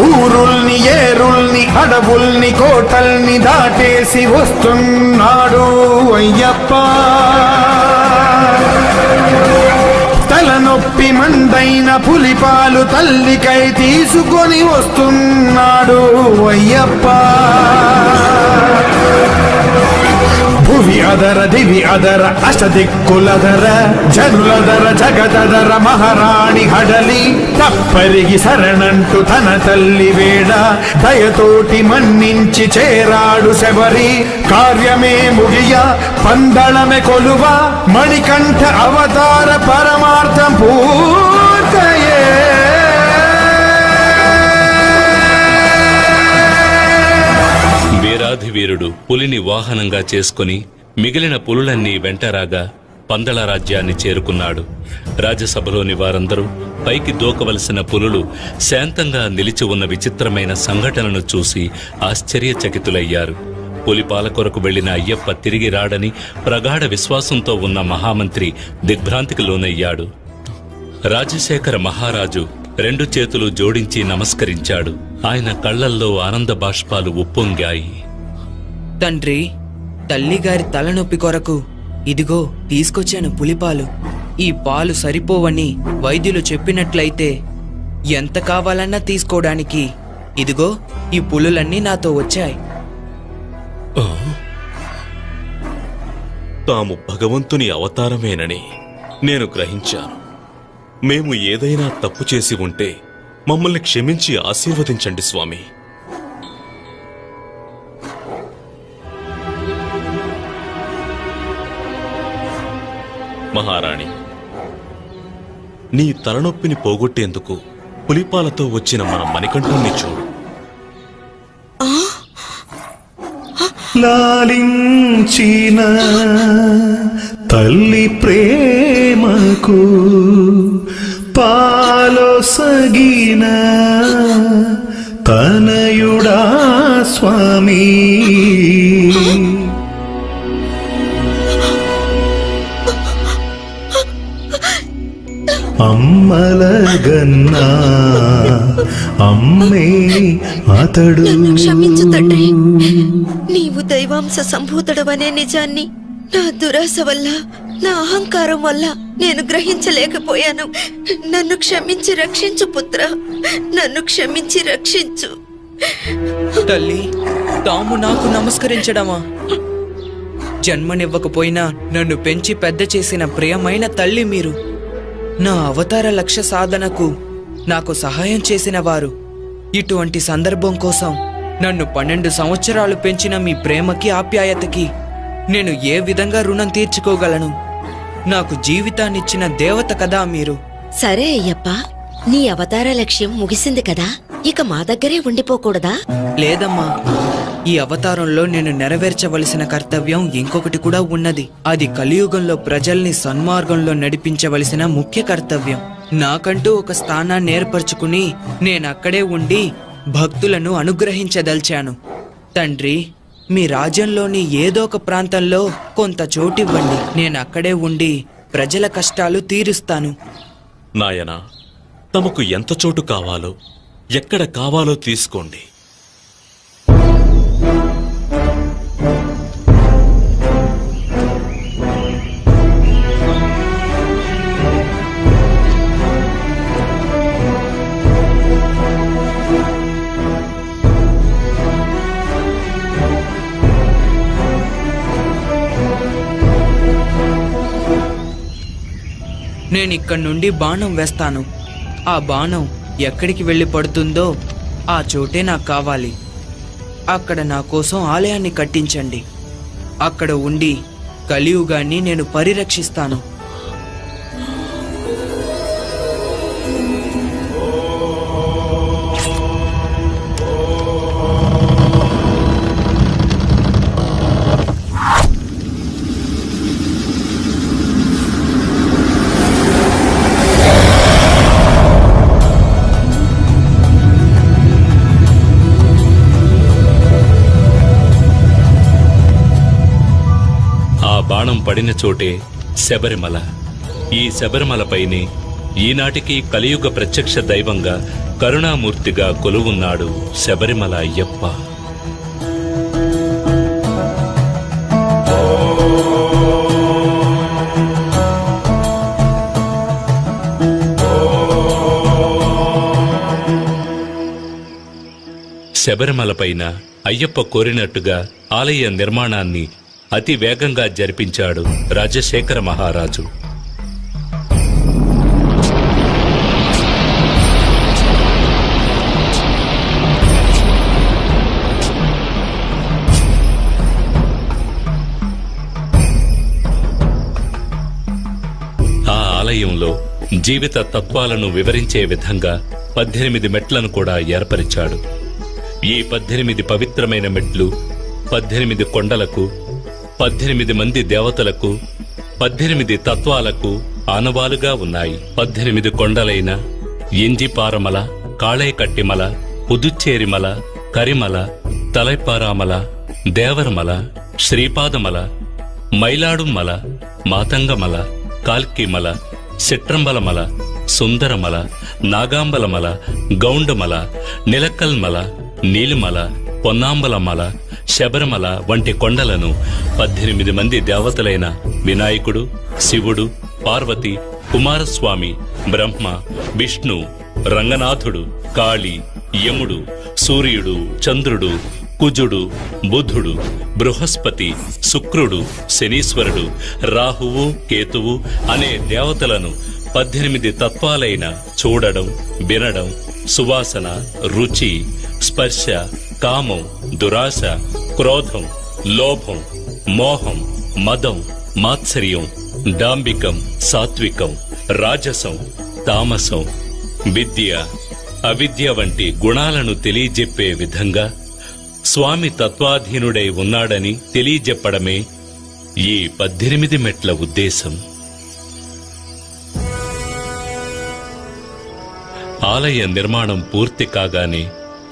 Speaker 5: ఊరుల్ని, ఏరుల్ని, అడవుల్ని, కోటల్ని దాటేసి వస్తున్నాడు అయ్యప్ప. తలనొప్పి మందైన పులిపాలు తల్లికై తీసుకొని వస్తున్నాడు అయ్యప్ప. భువి అదర, దివి అదర, అష్టదిక్కులదర, జనులదర, జగదదర మహారాణి హడలి తప్పరిగి శరణంటూ తన తల్లి వేడ దయతోటి మన్నించి చేరాడు శబరి. కార్యమే ముగియ పందళమే కొలువ మణికంఠ అవతార పరమార్థం పూర్తయే.
Speaker 1: వీరాధివీరుడు పులిని వాహనంగా చేసుకుని మిగిలిన పులులన్నీ వెంటరాగా పందళ రాజ్యాన్ని చేరుకున్నాడు. రాజ్యసభలోని వారందరూ పైకి దూకవలసిన పులులు శాంతంగా నిలిచి ఉన్న విచిత్రమైన సంఘటనను చూసి ఆశ్చర్యచకితులయ్యారు. పులిపాల కొరకు వెళ్లిన అయ్యప్ప తిరిగి రాడని ప్రగాఢ విశ్వాసంతో ఉన్న మహామంత్రి దిగ్భ్రాంతికి లోనయ్యాడు. రాజశేఖర మహారాజు 2 చేతులు జోడించి నమస్కరించాడు. ఆయన కళ్లల్లో ఆనంద బాష్పాలు ఉప్పొంగాయి.
Speaker 7: తండ్రి, తల్లిగారి తలనొప్పి కొరకు ఇదిగో తీసుకొచ్చాను పులిపాలు. ఈ పాలు సరిపోవని వైద్యులు చెప్పినట్లయితే ఎంత కావాలన్నా తీసుకోవడానికి ఇదిగో ఈ పులులన్నీ నాతో వచ్చాయి.
Speaker 4: తాము భగవంతుని అవతారమేనని నేను గ్రహించాను. మేము ఏదైనా తప్పు చేసి ఉంటే మమ్మల్ని క్షమించి ఆశీర్వదించండి స్వామి. మహారాణి, నీ తలనొప్పిని పోగొట్టేందుకు పులిపాలతో వచ్చిన మన మణికంఠుణ్ణి చూడు.
Speaker 5: లాలించిన తల్లి ప్రేమకు పాలొసగిన తనయుడా స్వామి, అమ్మలగన్నా అమ్మే అతడు.
Speaker 3: క్షమించు తండ్రి, నీవు దైవాంశ సంభూతుడవనే నిజాన్ని నా దురాశ వల్ల, నా అహంకారం వల్ల నేను గ్రహించలేకపోయాను. నన్ను క్షమించి రక్షించు పుత్ర, నన్ను క్షమించి రక్షించు.
Speaker 7: తల్లి, తాము నాకు నమస్కరించడమా? జన్మనివ్వకపోయినా నన్ను పెంచి పెద్ద చేసిన ప్రియమైన తల్లి మీరు. నా అవతార లక్ష్య సాధనకు నాకు సహాయం చేసిన వారు. ఇటువంటి సందర్భం కోసం నన్ను 12 సంవత్సరాలు పెంచిన మీ ప్రేమకి, ఆప్యాయతకి నేను ఏ విధంగా రుణం తీర్చుకోగలను? నాకు జీవితాన్నిచ్చిన దేవత కదా మీరు.
Speaker 3: సరే అయ్యప్ప, నీ అవతార లక్ష్యం ముగిసింది కదా, ఇక మా దగ్గరే ఉండిపోకూడదా?
Speaker 7: లేదమ్మా, ఈ అవతారంలో నేను నెరవేర్చవలసిన కర్తవ్యం ఇంకొకటి కూడా ఉన్నది. అది కలియుగంలో ప్రజల్ని సన్మార్గంలో నడిపించవలసిన ముఖ్య కర్తవ్యం. నాకంటూ ఒక స్థానాన్ని ఏర్పరచుకుని నేనక్కడే ఉండి భక్తులను అనుగ్రహించదల్చాను. తండ్రి, మీ రాజ్యంలోని ఏదో ఒక ప్రాంతంలో కొంత చోటివ్వండి. నేనక్కడే ఉండి ప్రజల కష్టాలు తీరుస్తాను.
Speaker 4: నాయనా, తమకు ఎంత చోటు కావాలో, ఎక్కడ కావాలో తీసుకోండి.
Speaker 7: నేనిక్కడి నుండి బాణం వేస్తాను. ఆ బాణం ఎక్కడికి వెళ్ళి పడుతుందో ఆ చోటే నాకు కావాలి. అక్కడ నా కోసం ఆలయాన్ని కట్టించండి. అక్కడ ఉండి కలియుగాన్ని నేను పరిరక్షిస్తాను.
Speaker 1: బాణం పడిన చోటే శబరిమల. ఈ శబరిమలపైనే ఈనాటికి కలియుగ ప్రత్యక్ష దైవంగా కరుణామూర్తిగా కొలువున్నాడు శబరిమల అయ్యప్ప. శబరిమలపైన అయ్యప్ప కోరినట్టుగా ఆలయ నిర్మాణాన్ని అతి వేగంగా జరిపించాడు రాజశేఖర మహారాజు. ఆ ఆలయంలో జీవిత తత్వాలను వివరించే విధంగా 18 మెట్లను కూడా ఏర్పరిచాడు. ఈ 18 పవిత్రమైన మెట్లు 18 కొండలకు, 18 మంది దేవతలకు, 18 తత్వాలకు ఆనవాలుగా ఉన్నాయి. 18 కొండలైన ఎంజిపారమల, కాళేకట్టిమల, పుదుచ్చేరిమల, కరిమల, తలైపారామల, దేవరమల, శ్రీపాదమల, మైలాడుమల, మాతంగమల, కాల్కిమల, సిట్రంబలమల, సుందరమల, నాగాంబలమల, గౌండమల, నిలకల్మల, నీలిమల, పొన్నాంబలమల, శబరిమల వంటి కొండలను 18 మంది దేవతలైన వినాయకుడు, శివుడు, పార్వతి, కుమారస్వామి, బ్రహ్మ, విష్ణు, రంగనాథుడు, కాళి, యముడు, సూర్యుడు, చంద్రుడు, కుజుడు, బుధుడు, బృహస్పతి, శుక్రుడు, శనీశ్వరుడు, రాహువు, కేతువు అనే దేవతలను 18 తత్వాలైన చూడడం, వినడం, సువాసన, రుచి, స్పర్శ, కామం, దురాశ, క్రోధం, లోభం, మోహం, మదం, మాత్సర్యం, డాంబికం, సాత్వికం, రాజసం, తామసం, విద్య, అవిద్య వంటి గుణాలను తెలియజెప్పే విధంగా స్వామి తత్వాధీనుడై ఉన్నాడని తెలియజెప్పడమే ఈ 18 మెట్ల ఉద్దేశం. ఆలయ నిర్మాణం పూర్తి కాగానే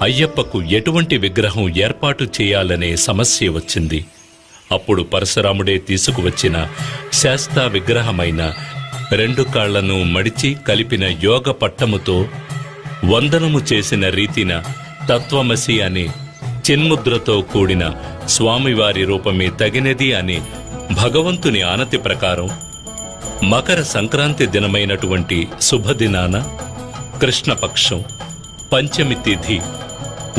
Speaker 1: అయ్యప్పకు ఎటువంటి విగ్రహం ఏర్పాటు చేయాలనే సమస్య వచ్చింది. అప్పుడు పరశురాముడే తీసుకువచ్చిన శాస్తా విగ్రహమైన 2 కాళ్లను మడిచి కలిపిన యోగ పట్టముతో వందనము చేసిన రీతిన తత్వమసి అనే చిన్ముద్రతో కూడిన స్వామివారి రూపమే తగినది అనే భగవంతుని ఆనతి ప్రకారం మకర సంక్రాంతి దినమైనటువంటి శుభదినాన కృష్ణపక్షం పంచమి తిథి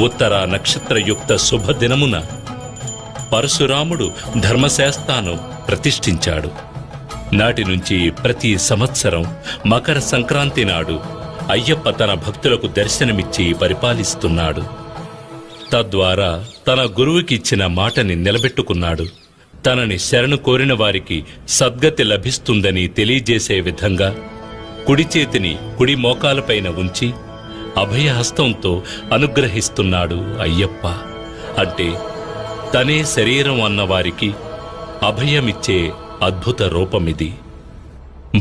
Speaker 1: ఉత్తర నక్షత్రయుక్త శుభదినమున పరశురాముడు ధర్మశాస్త్రాను ప్రతిష్ఠించాడు. నాటి నుంచి ప్రతి సంవత్సరం మకర సంక్రాంతి నాడు అయ్యప్ప తన భక్తులకు దర్శనమిచ్చి పరిపాలిస్తున్నాడు. తద్వారా తన గురువుకిచ్చిన మాటని నిలబెట్టుకున్నాడు. తనని శరణు కోరిన వారికి సద్గతి లభిస్తుందని తెలియజేసే విధంగా కుడి చేతిని కుడి మోకాలపైన ఉంచి అభయహస్తంతో అనుగ్రహిస్తున్నాడు అయ్యప్ప. అంటే తనే శరీరం అన్నవారికి అభయమిచ్చే అద్భుత రూపమిది.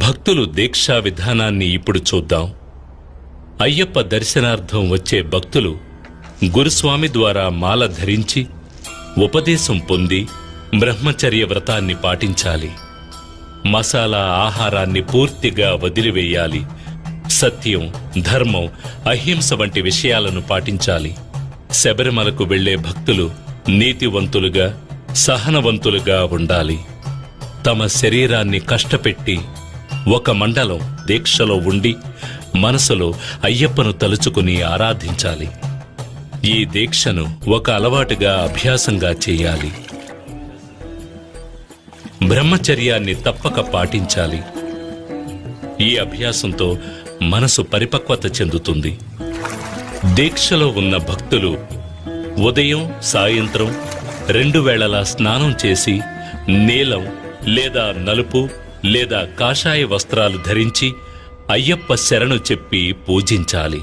Speaker 1: భక్తులు దీక్షా విధానాన్ని ఇప్పుడు చూద్దాం. అయ్యప్ప దర్శనార్థం వచ్చే భక్తులు గురుస్వామి ద్వారా మాల ధరించి ఉపదేశం పొంది బ్రహ్మచర్య వ్రతాన్ని పాటించాలి. మసాలా ఆహారాన్ని పూర్తిగా వదిలివేయాలి. సత్యం, ధర్మం, అహింస వంటి విషయాలను పాటించాలి. శబరిమలకు వెళ్లే భక్తులు నీతివంతులుగా, సహనవంతులుగా ఉండాలి. తమ శరీరాన్ని కష్టపెట్టి ఒక మండలం దీక్షలో ఉండి మనసులో అయ్యప్పను తలుచుకుని ఆరాధించాలి. ఈ దీక్షను ఒక అలవాటుగా అభ్యాసంగా చేయాలి. బ్రహ్మచర్యాన్ని తప్పక పాటించాలి. ఈ అభ్యాసంతో మనసు పరిపక్వత చెందుతుంది. దీక్షలో ఉన్న భక్తులు ఉదయం, సాయంత్రం 2 వేళలా స్నానం చేసి నీలం లేదా నలుపు లేదా కాషాయ వస్త్రాలు ధరించి అయ్యప్ప శరణు చెప్పి పూజించాలి.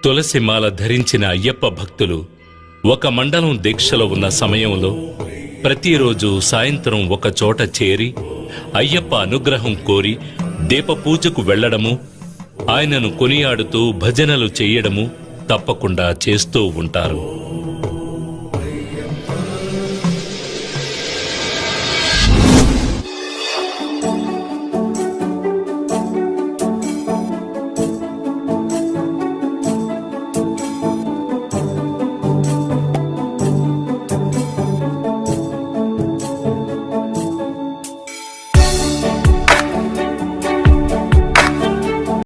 Speaker 1: తులసిమాల ధరించిన అయ్యప్ప భక్తులు ఒక మండలం దీక్షలో ఉన్న సమయంలో ప్రతిరోజు సాయంత్రం ఒక చోట చేరి అయ్యప్ప అనుగ్రహం కోరి దీపపూజకు వెళ్లడము, ఆయనను కొనియాడుతూ భజనలు చెయ్యడము తప్పకుండా చేస్తూ ఉంటారు.